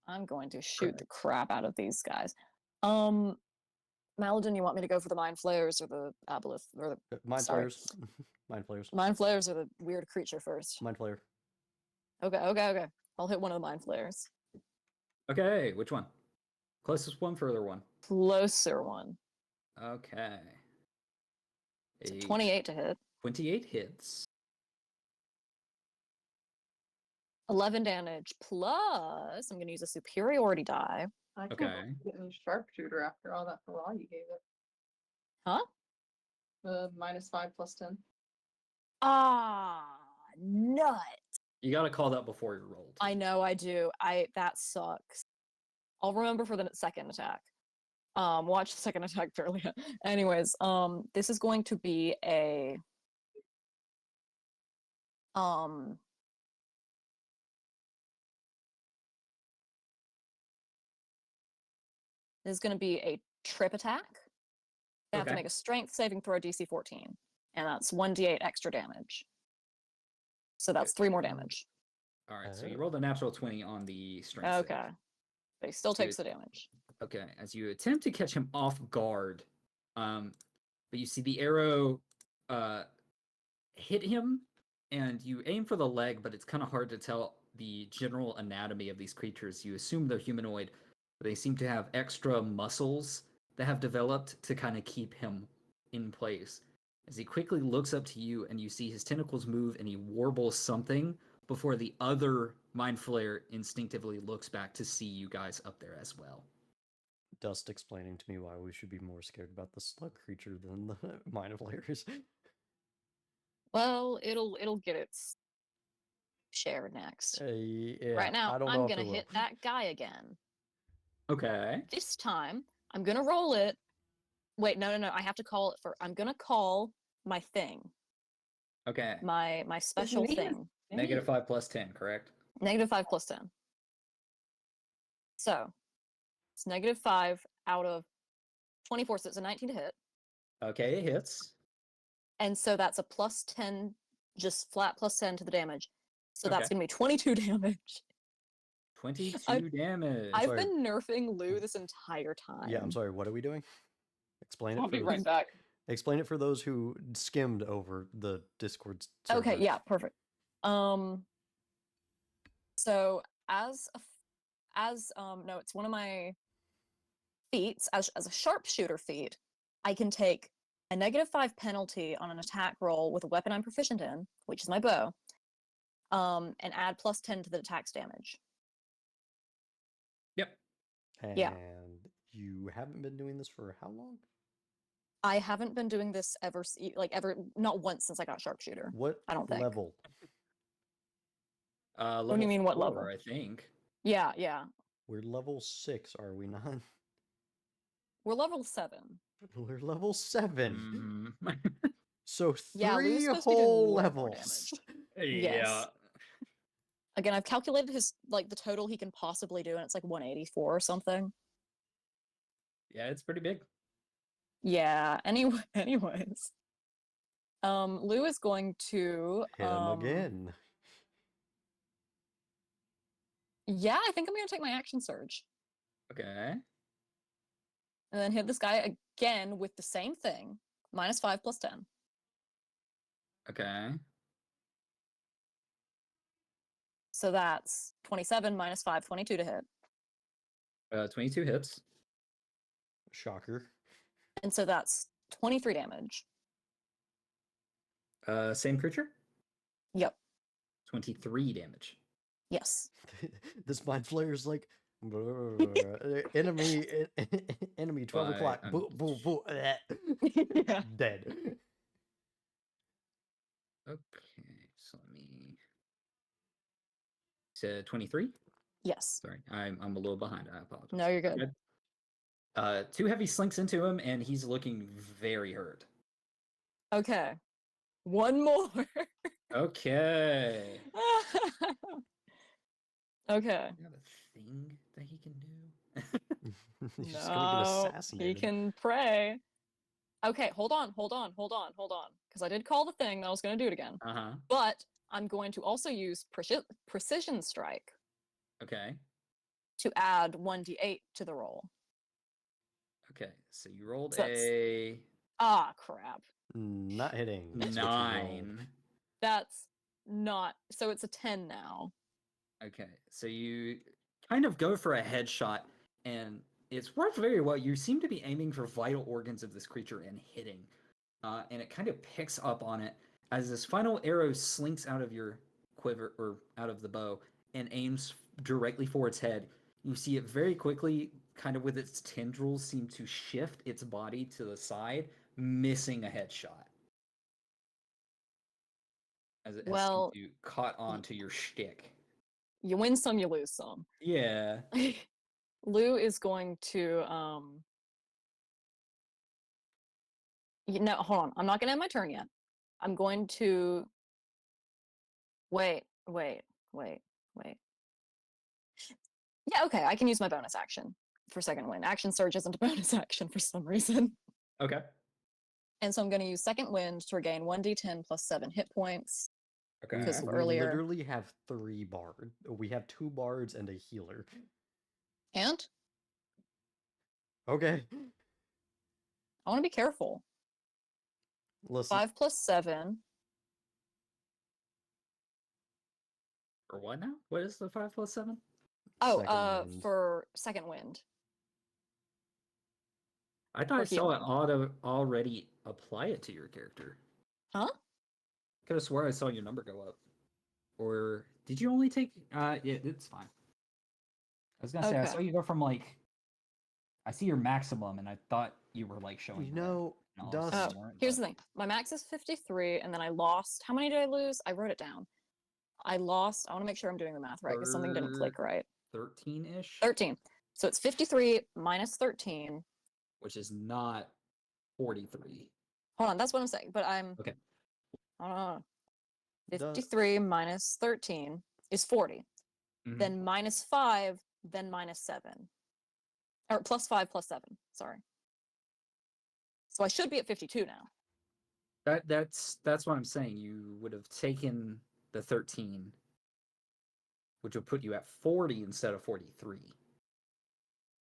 D: I'm going to shoot the crap out of these guys. Maladin, you want me to go for the Mind Flayers or the Aboleth or the
A: Mind
D: Sorry.
A: Flayers. Mind Flayers.
D: Mind Flayers or the weird creature first?
A: Mind Flayer.
D: Okay. I'll hit one of the Mind Flayers.
C: Okay, which one? Closest one, further one.
D: Closer one.
C: Okay.
D: So
C: A
D: 28 to hit.
C: 28 hits.
D: 11 damage plus I'm going to use a superiority die.
B: I can't
C: Okay.
B: get any sharpshooter after all that hurrah you gave it.
D: Huh?
B: -5 plus 10.
D: Ah, nut.
C: You gotta call that before you're rolled.
D: I know I do. That sucks. I'll remember for the second attack. Watch the second attack fairly. Anyways, this is going to be a this is going to be a trip attack. They have to
C: Okay.
D: make a strength saving throw DC 14, and that's 1d8 extra damage. So that's 3 more damage.
C: All right, so you
A: Oh.
C: rolled a natural 20 on the strength save.
D: Okay. But he still
C: So
D: takes the damage.
C: Okay, as you attempt to catch him off guard, but you see the arrow hit him, and you aim for the leg, but it's kind of hard to tell the general anatomy of these creatures. You assume they're humanoid, but they seem to have extra muscles that have developed to kind of keep him in place. As he quickly looks up to you, and you see his tentacles move, and he warbles something before the other Mind Flayer instinctively looks back to see you guys up there as well.
A: Dust explaining to me why we should be more scared about the slug creature than the Mind Flayers.
D: Well, it'll get its share next.
A: Yeah,
D: Right now,
A: I don't
D: I'm
A: know if
D: gonna
A: it will.
D: hit that guy again.
C: Okay.
D: This time, I'm gonna roll it. Wait, no. I have to call it for. I'm gonna call my thing,
C: Okay.
D: my special thing.
C: -5 plus 10, correct?
D: -5 plus 10. So it's -5 out of 24, so it's a 19 to hit.
C: Okay, it hits.
D: And so that's a plus 10, just flat plus 10 to the damage. So that's
C: Okay.
D: gonna be 22 damage.
C: 22 damage.
D: I've
A: sorry.
D: been nerfing Lou this entire time.
A: Yeah, I'm sorry. What are we doing? Explain
B: I'll
A: it
B: be
A: for
B: right back.
A: explain it for those who skimmed over the Discord server.
D: Okay, yeah, perfect. So no, it's one of my feats as a sharpshooter feat. I can take a -5 penalty on an attack roll with a weapon I'm proficient in, which is my bow, and add plus 10 to the attack's damage.
C: Yep.
A: And
D: Yeah.
A: you haven't been doing this for how long?
D: I haven't been doing this ever, not once since I got sharpshooter.
A: What
D: I don't think.
A: level?
C: Level
D: do you mean, what
C: 4,
D: level?
C: I think.
D: Yeah.
A: We're level 6, are we not?
D: We're level 7.
A: We're level 7.
C: Mhm.
A: So
D: Yeah, Lou's
A: 3
D: supposed to be doing
A: whole
D: way more
A: levels.
C: Yeah.
D: Again, I've calculated his the total he can possibly do, and it's like 184 or something.
C: Yeah, it's pretty big.
D: Yeah. Anyways, Lou is going to
A: Hit him again.
D: Yeah, I think I'm gonna take my action surge
C: Okay.
D: and then hit this guy again with the same thing, -5 plus 10.
C: Okay.
D: So that's 27 -5, 22 to hit.
C: 22 hits.
A: Shocker.
D: And so that's 23 damage.
C: Same creature?
D: Yep.
C: 23 damage.
D: Yes.
A: This mind flayer's like enemy 12 o'clock.
C: But,
A: Boo, boo, boo.
D: Yeah.
A: Dead.
C: Okay, so let me. Said 23?
D: Yes.
C: Sorry, I'm a little behind. I apologize.
D: No, you're good.
C: 2 heavy slinks into him, and he's looking very hurt.
D: Okay. One more.
C: Okay.
D: Okay.
C: You have a thing that he can do?
A: He's just gonna get
D: No, he
A: assassinated.
D: can pray. Okay, hold on. Because I did call the thing, I was going to do it again.
C: Uh-huh.
D: But I'm going to also use Precision Strike
C: Okay.
D: to add 1d8 to the roll.
C: Okay, so you rolled
D: So that's-
C: a
D: Ah, crap.
A: Not hitting. That's what you rolled.
C: 9.
D: That's not... So it's a 10 now.
C: Okay, so you kind of go for a headshot, and it's worked very well. You seem to be aiming for vital organs of this creature and hitting. And it kind of picks up on it as this final arrow slinks out of your quiver, or out of the bow, and aims directly for its head. You see it very quickly, kind of with its tendrils, seem to shift its body to the side, missing a headshot. As it has
D: Well,
C: seemed to caught on to your shtick.
D: You win some, you lose some.
C: Yeah.
D: Lou is going to no, hold on. I'm not gonna end my turn yet. I'm going to wait. Yeah, okay, I can use my bonus action for second wind. Action surge isn't a bonus action for some reason.
C: Okay.
D: And so I'm gonna use second wind to regain 1d10 plus 7 hit points.
C: Okay.
D: Because of
A: We
D: earlier.
A: literally have 3 bards. We have 2 bards and a healer.
D: And
A: Okay.
D: I wanna be careful.
A: Listen.
D: 5 plus 7.
C: For what now? What is the 5 plus 7?
D: Oh,
A: Second wind.
D: for second wind.
C: I thought
D: For
C: I saw it
D: healing.
C: already apply it to your character.
D: Huh?
C: Could have swore I saw your number go up. Or did you only take? Yeah, it's fine. I was gonna say I
D: Okay.
C: saw you go from like. I see your maximum, and I thought you were like showing.
A: You
C: red.
A: know,
C: off
A: Dust.
D: Oh,
C: somewhere,
D: here's the
C: but-
D: thing. My max is 53, and then I lost. How many did I lose? I wrote it down. I lost. I want to make sure I'm doing the math right because something didn't click right.
C: 13-ish,
D: 13. So it's 53 minus 13.
C: which is not 43.
D: Hold on, that's what I'm saying. But I'm.
C: Okay.
D: Hold on.
A: Duh.
D: 53 minus 13 is 40.
C: Mhm.
D: Then minus 5, then minus 7. Or plus 5 plus 7. Sorry. So I should be at 52 now.
C: That's what I'm saying. You would have taken the 13, which would put you at 40 instead of 43.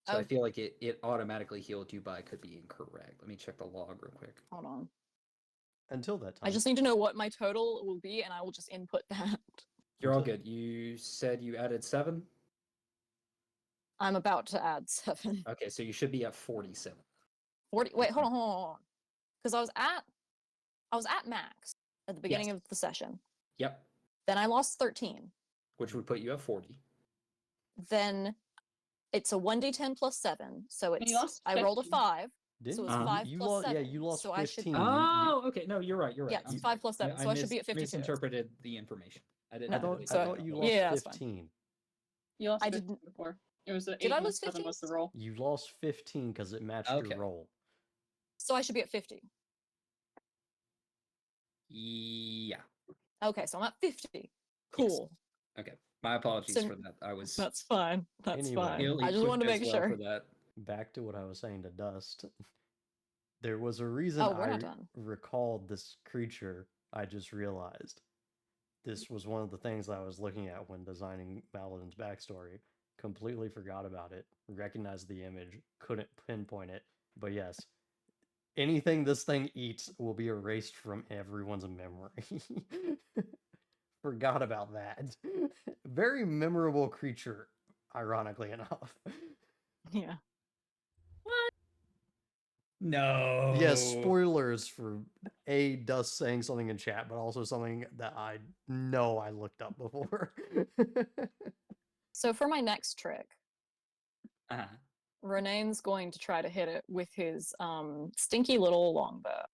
C: So I
D: Oh.
C: feel like it automatically healed you, but I could be incorrect. Let me check the log real quick.
D: Hold on.
A: Until that time.
D: I just need to know what my total will be, and I will just input that.
C: You're all
A: Until-
C: good. You said you added 7?
D: I'm about to add 7.
C: Okay, so you should be at 47.
D: 40. Wait, hold on. Because I was at max at the beginning
C: Yes.
D: of the session.
C: Yep,
D: Then I lost 13.
C: which would put you at 40.
D: Then it's a 1d10 plus 7. So
B: And
D: it's
B: you lost
D: I rolled a
B: 15.
D: 5.
A: Didn't
D: it's
A: you?
D: 5
A: you
D: plus
A: lost, Yeah,
D: 7,
A: you lost
D: so I should
A: 15.
D: be-
C: Oh, okay. No, you're right. You're right.
D: Yeah, it's
C: I'm-
D: 5 plus 7, so I should be at 52.
C: misinterpreted the information. I didn't.
D: No,
A: I thought,
C: really
D: so-
A: I thought you lost
D: Yeah, that's fine.
A: 15.
B: You lost
D: I
B: 15
D: didn't-
B: before. It was a
D: Did I
B: 8
D: lose
B: 7 was
D: 15?
B: the roll.
A: You lost 15 because it matched
C: Okay.
A: your roll.
D: So I should be at 50.
C: Yeah.
D: Okay, so I'm at 50.
C: Yes.
D: Cool.
C: Okay. My apologies
D: So-
C: for that. I was
D: That's fine. That's
A: Anyway.
D: fine.
C: ill
D: I just wanted to
C: equipped
D: make
C: as well
D: sure.
C: for that.
A: Back to what I was saying to Dust. There was a reason
D: Oh, we're
A: I
D: not done.
A: recalled this creature. I just realized. This was one of the things I was looking at when designing Maladin's backstory. Completely forgot about it. Recognized the image. Couldn't pinpoint it. But yes, anything this thing eats will be erased from everyone's memory. Forgot about that. Very memorable creature, ironically enough.
D: Yeah.
C: No.
A: Yes, spoilers for Dust saying something in chat, but also something that I know I looked up before.
D: So for my next trick,
C: Uh-huh.
D: Renane's going to try to hit it with his stinky little longbow,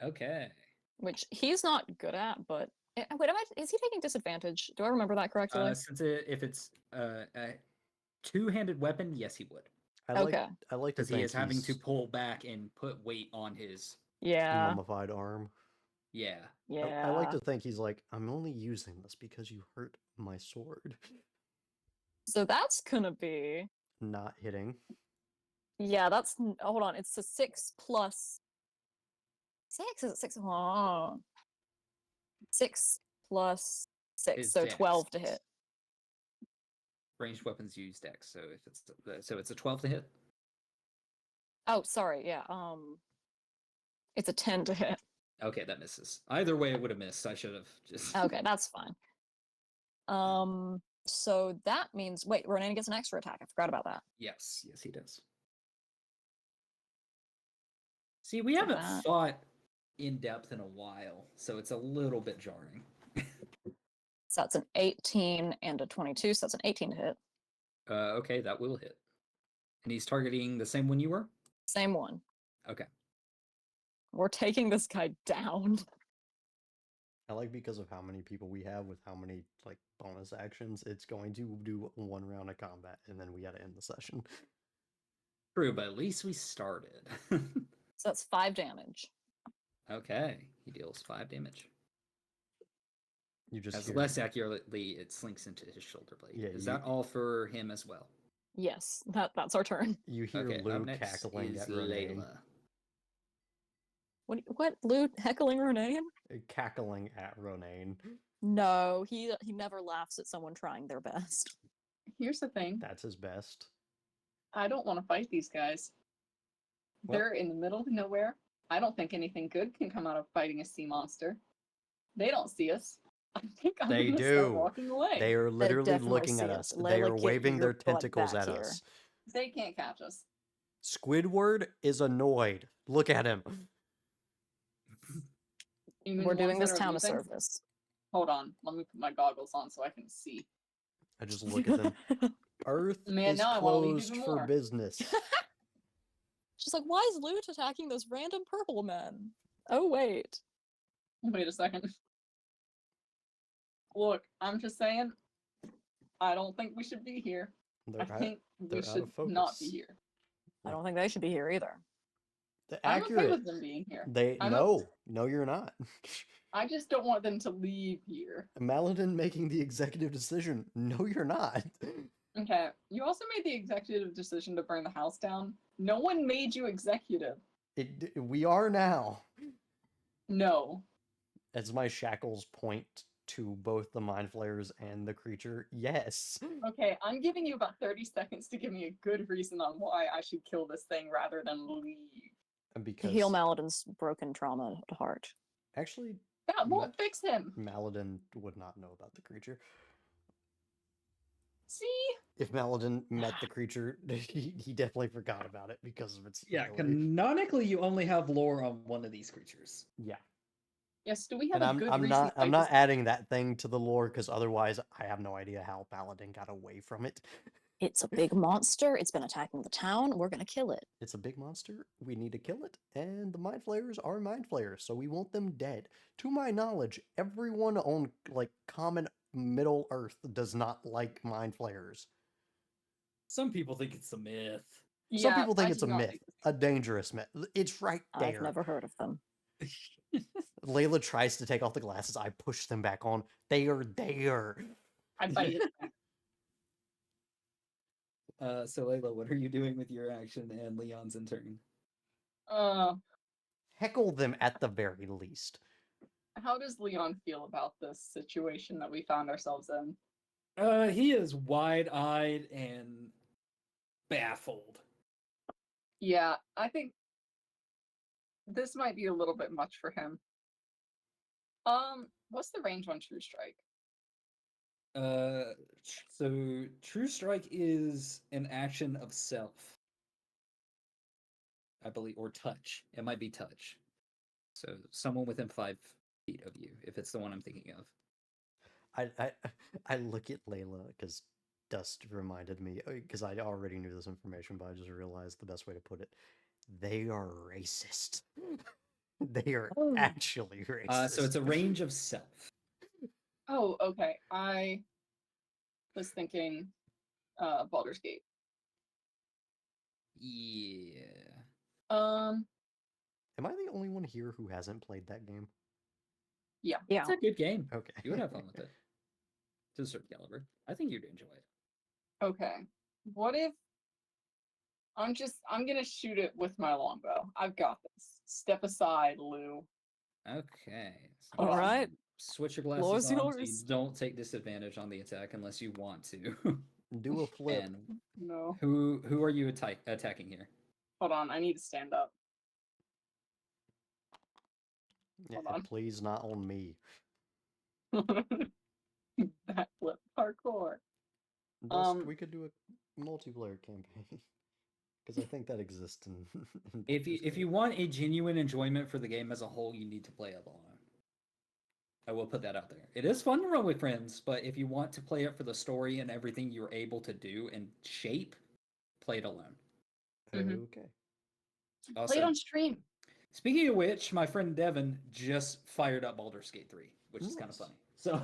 C: Okay.
D: which he's not good at, but wait, is he taking disadvantage? Do I remember that correctly?
C: If it's a two-handed weapon, yes, he would,
A: I like
D: Okay.
A: I like to
C: because he
A: think
C: is having to
A: he's
C: pull back and put weight on his.
D: Yeah.
A: mummified arm.
C: Yeah.
D: Yeah.
A: I like to think he's like, I'm only using this because you hurt my sword.
D: So that's gonna be.
A: Not hitting.
D: Yeah, that's. Hold on. It's a 6 plus. 6 is it 6? Oh. 6 plus 6,
C: Is
D: so
C: dex.
D: 12 to hit.
C: Ranged weapons use dex, so if it's a 12 to hit.
D: Oh, sorry. Yeah. It's a 10 to hit.
C: Okay, that misses. Either way, it would have missed. I should have just.
D: Okay, that's fine. So that means wait, Ronan gets an extra attack. I forgot about that.
C: Yes, he does. See, we
D: So
C: haven't
D: that-
C: fought in depth in a while, so it's a little bit jarring.
D: So that's an 18 and a 22. So that's an 18 to hit.
C: Okay, that will hit. And he's targeting the same one you were?
D: Same one.
C: Okay.
D: We're taking this guy down.
A: I like because of how many people we have with how many like bonus actions, it's going to do one round of combat and then we gotta end the session.
C: True, but at least we started.
D: So that's 5 damage.
C: Okay, he deals 5 damage.
A: You just
C: As
A: hear-
C: less accurately, it slinks into his shoulder blade.
A: Yeah,
C: Is
A: you-
C: that all for him as well?
D: Yes, that's our turn.
A: You hear
C: Okay, up
A: Lou
C: next
A: cackling
C: is
A: at Renee.
C: Layla.
D: What? Lou heckling Ronan?
A: Cackling at Ronan.
D: No, he never laughs at someone trying their best.
B: Here's the thing.
A: That's his best.
B: I don't want to fight these guys.
A: Well-
B: They're in the middle of nowhere. I don't think anything good can come out of fighting a sea monster. They don't see us. I think I'm
A: They
B: gonna
A: do.
B: start walking away.
A: They are literally
D: definitely
A: looking
D: see
A: at
D: us.
A: us. They
D: Layla,
A: are
D: get
A: waving their
D: your butt
A: tentacles
D: back
A: at
D: here.
A: us.
B: They can't catch us.
A: Squidward is annoyed. Look at him.
B: You mean
D: We're
B: the
D: doing
B: ones
D: this
B: that are
D: town a
B: losing?
D: service.
B: Hold on. Let me put my goggles on so I can see.
A: I just look at them. Earth
B: Man,
A: is
B: now I wanna leave
A: closed
B: even
A: for
B: more.
A: business.
D: She's like, why is Loot attacking those random purple men? Oh, wait.
B: Wait a second. Look, I'm just saying, I don't think we should be here. I
A: They're out,
B: think
A: they're
B: we
A: out
B: should
A: of focus.
B: not be here.
D: I don't think they should be here either.
B: I'm okay
A: Accurate.
B: with them being here.
A: They
B: I'm
A: no, you're not.
B: I just don't want them to leave here.
A: Maladin making the executive decision. No, you're not.
B: Okay. You also made the executive decision to burn the house down. No one made you executive.
A: We are now.
B: No.
A: As my shackles point to both the mind flayers and the creature, yes.
B: Okay, I'm giving you about 30 seconds to give me a good reason on why I should kill this thing rather than leave.
A: And
D: To
A: because
D: heal Maladin's broken trauma at heart.
A: actually,
B: That won't fix him.
A: Maladin would not know about the creature.
B: See?
A: If Maladin met the creature, he definitely forgot about it because of its
C: Yeah,
A: ability.
C: canonically, you only have lore on one of these creatures.
A: Yeah.
B: Yes, do we have
A: And
B: a good
A: I'm
B: reason?
A: not
B: why
A: I'm not
B: this-
A: adding that thing to the lore because otherwise I have no idea how Paladin got away from it.
D: It's a big monster. It's been attacking the town. We're gonna kill it.
A: It's a big monster. We need to kill it. And the mind flayers are mind flayers, so we want them dead. To my knowledge, everyone on like common Middle Earth does not like mind flayers.
C: Some people think it's a myth.
A: Some
B: Yeah,
A: people think
B: I
A: it's
B: do
A: a
B: not
A: myth,
B: think this-
A: a dangerous myth. It's right there.
D: I've never heard of them.
A: Layla tries to take off the glasses. I push them back on. They are there.
B: I bite it.
C: So Layla, what are you doing with your action and Leon's in turn?
A: Heckle them at the very least.
B: How does Leon feel about this situation that we found ourselves in?
C: He is wide-eyed and baffled.
B: Yeah, I think this might be a little bit much for him. What's the range on True Strike?
C: So True Strike is an action of self, I believe, or touch. It might be touch. So someone within 5 feet of you, if it's the one I'm thinking of.
A: I look at Layla because Dust reminded me because I already knew this information, but I just realized the best way to put it. They are racist. They are
D: Oh.
A: actually racist.
C: So it's a range of self.
B: Oh, okay. I was thinking Baldur's Gate.
C: Yeah.
B: Um,
A: Am I the only one here who hasn't played that game?
D: Yeah.
C: It's a good game.
A: Okay.
C: You would have fun with it. To a certain caliber. I think you'd enjoy it.
B: okay. What if I'm gonna shoot it with my longbow. I've got this. Step aside, Lou.
C: Okay. So
B: All
D: right.
C: Switch your
D: Floor's
C: glasses on so you
D: yours.
C: don't take disadvantage on the attack unless you want to.
A: Do a flip.
C: And
B: No.
C: who are you attacking here?
B: Hold on, I need to stand up.
A: Yeah,
B: hold on.
A: please, not on me.
B: Backflip parkour.
A: Dust, we could do a multiplayer campaign because I think that exists in. in
C: If
A: Baldur's
C: you
A: Gate.
C: want a genuine enjoyment for the game as a whole, you need to play it alone. I will put that out there. It is fun to run with friends, but if you want to play it for the story and everything you're able to do and shape, play it alone.
B: Mhm.
A: Okay.
B: Play
C: Also,
B: it on stream.
C: speaking of which, my friend Devin just fired up Baldur's Gate 3, which is kind of
A: Nice.
C: funny. So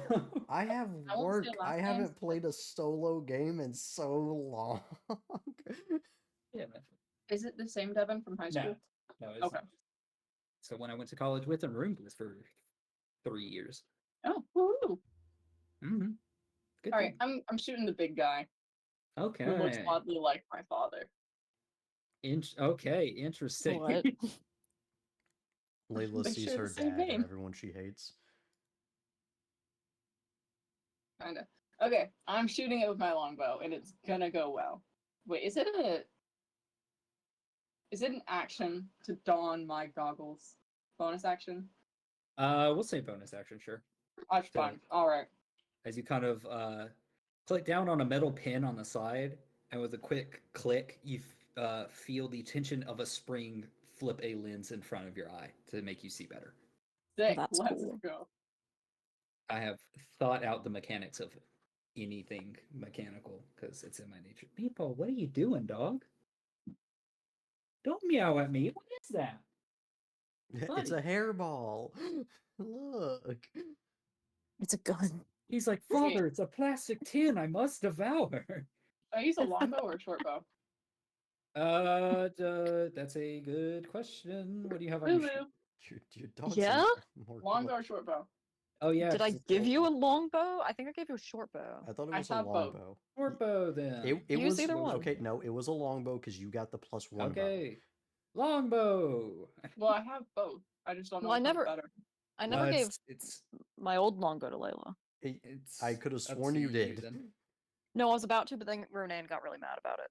A: I have
B: I won't
A: work.
B: say
A: I
B: last
A: haven't
B: names, but-
A: played a solo game in so long.
C: yeah, man.
B: Is it the same Devin from high
C: No.
B: school?
C: No, it's
B: Okay.
C: So when I went to college with him, roomed with for 3 years.
B: Oh, woo.
C: Mm-hmm. Good.
B: All right,
C: thing.
B: I'm shooting the big guy
C: Okay.
B: who looks oddly like my father.
C: Okay. Interesting.
D: What?
A: Layla
B: They
A: sees
B: share the
A: her
B: same
A: dad
B: name.
A: and everyone she hates.
B: Kinda. Okay, I'm shooting it with my longbow, and it's gonna go well. Wait, is it an action to don my goggles? Bonus action?
C: We'll say bonus action, sure.
B: That's
C: So-
B: fine. All right.
C: As you kind of click down on a metal pin on the side, and with a quick click, you feel the tension of a spring flip a lens in front of your eye to make you see better.
B: Sick.
D: that's
B: Let's
D: cool.
B: go.
C: I have thought out the mechanics of anything mechanical because it's in my nature. Meepo, what are you doing, dog? Don't meow at me. What is that?
A: It's a hairball. Look.
D: It's a gun.
C: He's like,
B: Wait.
C: Father, it's a plastic tin. I must devour.
B: I use a longbow or a short bow.
C: That's a good question. What do you have on your sheet?
B: Lulu.
A: Your dog's
D: Yeah?
A: more
B: Longbow
A: cool.
B: or short bow?
C: Oh yeah.
D: Did I
C: 'cause it's
D: give you a
C: little-
D: longbow? I think I gave you a short bow.
A: I thought it
B: I
A: was a
B: have both.
A: longbow.
C: short bow then?
A: It
D: Use
A: was
D: either one.
A: okay. No, it was a longbow because you got the +1 bow.
C: Okay. Longbow.
B: Well, I have both. I just don't know
D: Well,
B: which one's better.
D: I never gave
C: It's
D: my old longbow to Layla.
C: it's.
A: I could have
C: up
A: sworn
C: to
A: you did.
C: then.
D: No, I was about to, but then Ronan got really mad about it.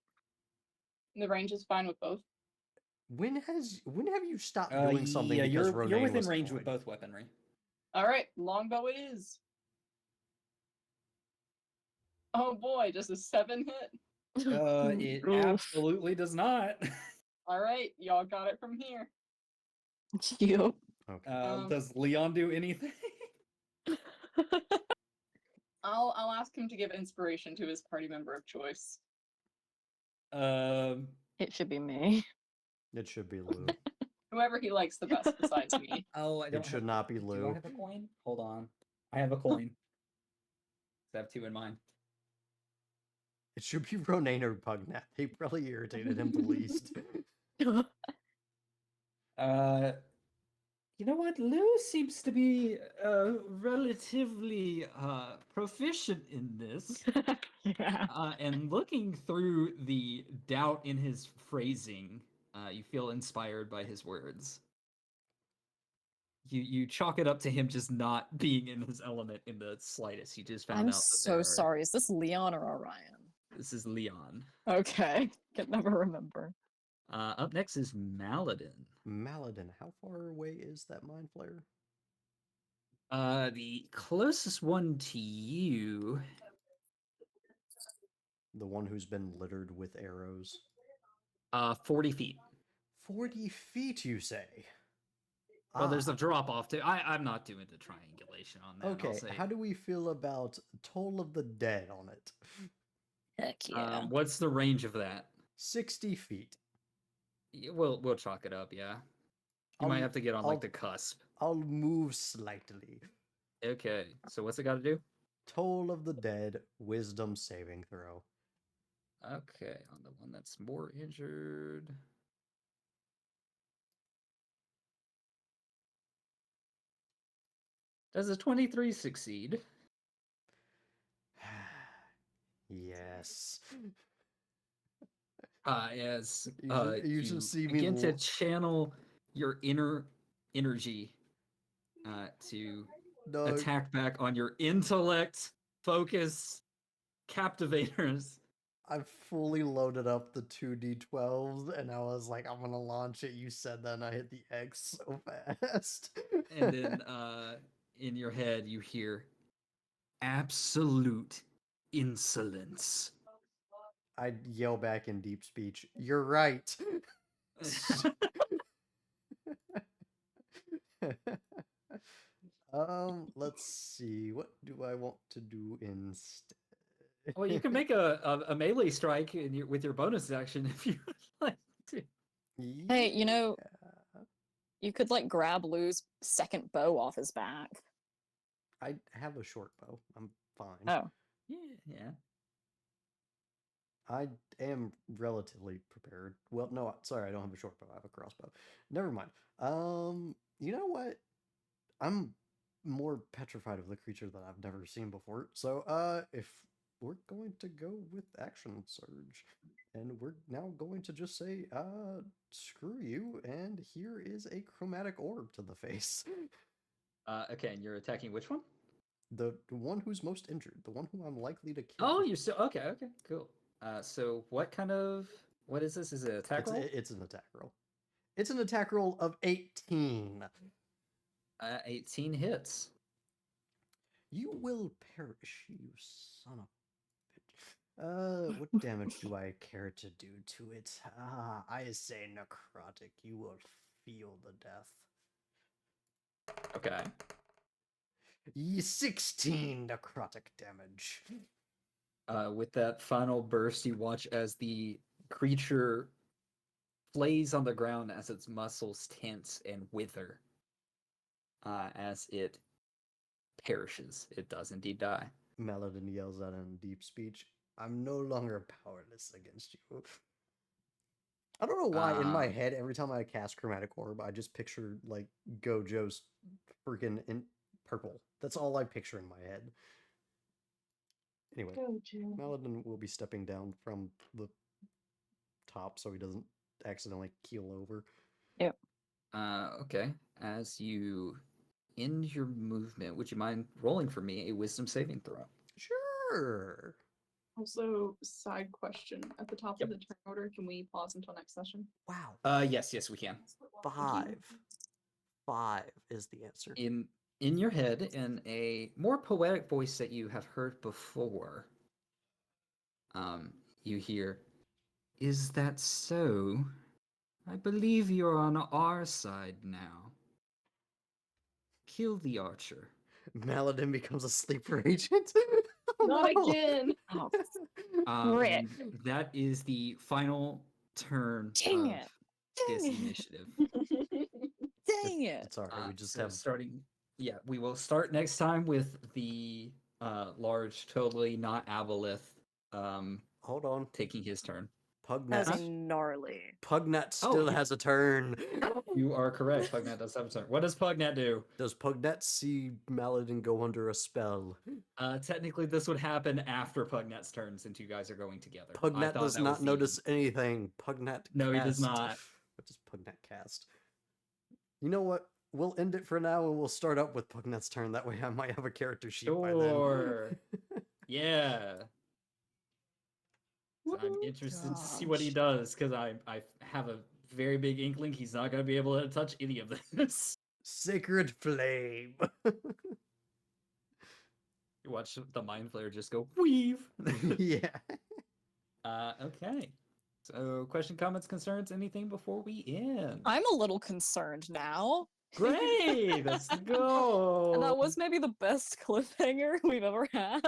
B: The range is fine with both.
A: When have you stopped doing something
C: yeah,
A: because
C: you're
A: Ronan
C: within
A: was
C: range with
A: annoyed?
C: both weaponry.
B: All right, longbow it is. Oh boy, just a 7 hit.
C: It
D: Oof.
C: absolutely does not.
B: All right, y'all got it from here.
D: Yep.
A: Okay.
C: Does Leon do anything?
B: I'll ask him to give inspiration to his party member of choice.
D: It should be me.
A: It should be Lou.
B: Whoever he likes the best besides me.
C: Oh, I
A: It should not be
C: Do I
A: Lou.
C: have a coin? Hold on. I have a coin. I have 2 in mind.
A: It should be Ronan or Pugnat. They probably irritated him the least.
C: You know what? Lou seems to be relatively proficient in this.
D: Yeah.
C: And looking through the doubt in his phrasing, you feel inspired by his words. You chalk it up to him just not being in his element in the slightest. You just found
D: I'm
C: out that
D: so sorry. Is this Leon or Orion?
C: This is Leon.
D: Okay. Can never remember.
C: Up next is Maladin.
A: Maladin, how far away is that mind flare?
C: The closest one to you.
A: The one who's been littered with arrows.
C: 40 feet.
A: 40 feet, you say?
C: Well, there's
A: Ah,
C: a drop off too. I'm not doing the triangulation on that.
A: okay,
C: I'll say.
A: how do we feel about Toll of the Dead on it?
D: Heck yeah.
C: What's the range of that?
A: 60 feet.
C: We'll chalk it up. Yeah. You might
A: I'll-
C: have to get on
A: I'll-
C: like the cusp.
A: I'll move slightly.
C: Okay. So what's it got to do?
A: Toll of the Dead, wisdom saving throw.
C: Okay, on the one that's more injured. Does a 23 succeed?
A: Yes.
C: As
A: You should see me
C: begin to
A: lo-
C: channel your inner energy to
A: No,
C: attack back on your intellect, focus, captivators.
A: I fully loaded up the 2d12s and I was like, I'm gonna launch it. You said that and I hit the X so fast.
C: And then in your head you hear absolute insolence.
A: I yell back in deep speech, you're right. Let's see. What do I want to do instead?
C: Well, you can make a melee strike with your bonus action if you would like to.
D: Hey, you know,
A: Yeah.
D: you could like grab Lou's second bow off his back.
A: I have a short bow. I'm fine.
D: Oh.
C: Yeah.
A: I am relatively prepared. Well, no, sorry, I don't have a short bow. I have a crossbow. Never mind. You know what? I'm more petrified of the creature that I've never seen before. So, if we're going to go with action surge, and we're now going to just say, screw you, and here is a chromatic orb to the face.
C: Okay, and you're attacking which one?
A: The one who's most injured, the one who I'm likely to kill.
C: Oh, you're still okay. Okay, cool. So what is this? Is it an attack roll?
A: It's an attack roll. It's an attack roll of 18.
C: 18 hits.
A: You will perish, you son of a bitch. What damage do I care to do to it? I say necrotic. You will feel the death.
C: Okay.
A: 16 necrotic damage.
C: With that final burst, you watch as the creature flays on the ground as its muscles tense and wither. As it perishes, it does indeed die.
A: Maladin yells out in deep speech, I'm no longer powerless against you. I don't know why in my
C: Um,
A: head, every time I cast Chromatic Orb, I just picture like Gojo's freaking in purple. That's all I picture in my head. Anyway, Maladin will be stepping down from the top so he doesn't accidentally keel over.
C: Okay. As you end your movement, would you mind rolling for me a wisdom saving throw?
A: Sure.
B: Also, side question. At the top
C: Yep.
B: of the turn order, can we pause until next session?
A: Wow.
C: Yes, we can.
A: Five is the answer.
C: In your head, in a more poetic voice that you have heard before, you hear, "Is that so? I believe you're on our side now. Kill the archer."
A: Maladin becomes a sleeper agent. Oh,
B: Not
A: no.
B: again.
D: Oh,
C: And that is the final turn
D: Dang
C: of
D: it.
C: this
D: Dang it.
C: initiative.
D: Dang it.
A: It's alright. We just
C: So
A: have
C: starting. Yeah, we will start next time with the large, totally not Aboleth,
A: hold on.
C: taking his turn.
D: That
A: Pugnat.
D: was gnarly.
A: Pugnat still
C: you-
A: has a turn.
C: You are correct. Pugnat does have a turn. What does Pugnat do?
A: Does Pugnat see Maladin go under a spell?
C: Technically, this would happen after Pugnat's turn, since you guys are going together. I
A: Pugnat
C: thought
A: does
C: that was
A: not
C: the
A: notice
C: end.
A: anything. Pugnat
C: No, he does
A: cast.
C: not.
A: What does Pugnat cast? You know what? We'll end it for now and we'll start up with Pugnat's turn. That way I might have a character sheet by
C: Sure.
A: then.
C: Yeah. So I'm interested to see what he does, because I have a very big inkling he's not going to be able to touch any of this.
A: Sacred Flame.
C: You watch the Mind Flayer just go weave.
A: Yeah.
C: Okay. So, question, comments, concerns, anything before we end?
D: I'm a little concerned now.
C: Great. Let's go.
D: And that was maybe the best cliffhanger we've ever had.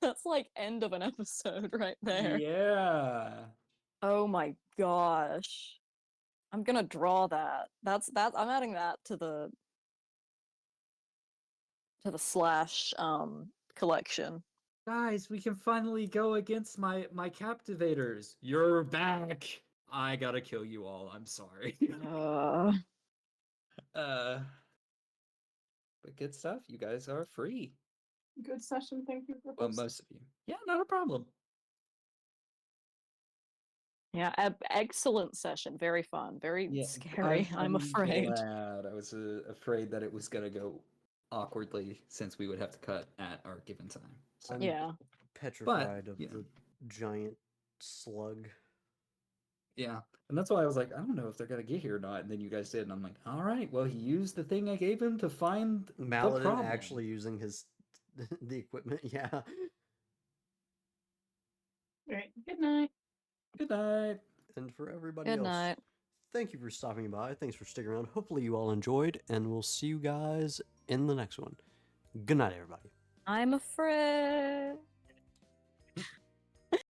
D: That's like end of an episode right there.
C: Yeah.
D: Oh my gosh. I'm gonna draw that. I'm adding that to the slash collection.
C: Guys, we can finally go against my captivators. You're back. I gotta kill you all. I'm sorry.
D: Uh,
C: But good stuff. You guys are free.
B: Good session. Thank you for
C: Well,
B: hosting.
C: most of you. Yeah, not a problem.
D: yeah, excellent session. Very fun. Very
C: Yeah,
D: scary. I'm afraid.
C: Glad. I was afraid that it was gonna go awkwardly, since we would have to cut at our given time. So
A: I'm
D: Yeah.
A: petrified of
C: yeah.
A: the giant slug.
C: yeah, and that's why I was like, I don't know if they're gonna get here or not. And then you guys did, and I'm like, all right, well, he used the thing I gave him to find the
A: Maladin
C: problem.
A: actually using his the equipment. Yeah.
B: All right. Good night.
C: Good night.
A: And for everybody
D: Good
A: else,
D: night.
A: thank you for stopping by. Thanks for sticking around. Hopefully you all enjoyed, and we'll see you guys in the next one. Good night, everybody.
D: I'm afraid.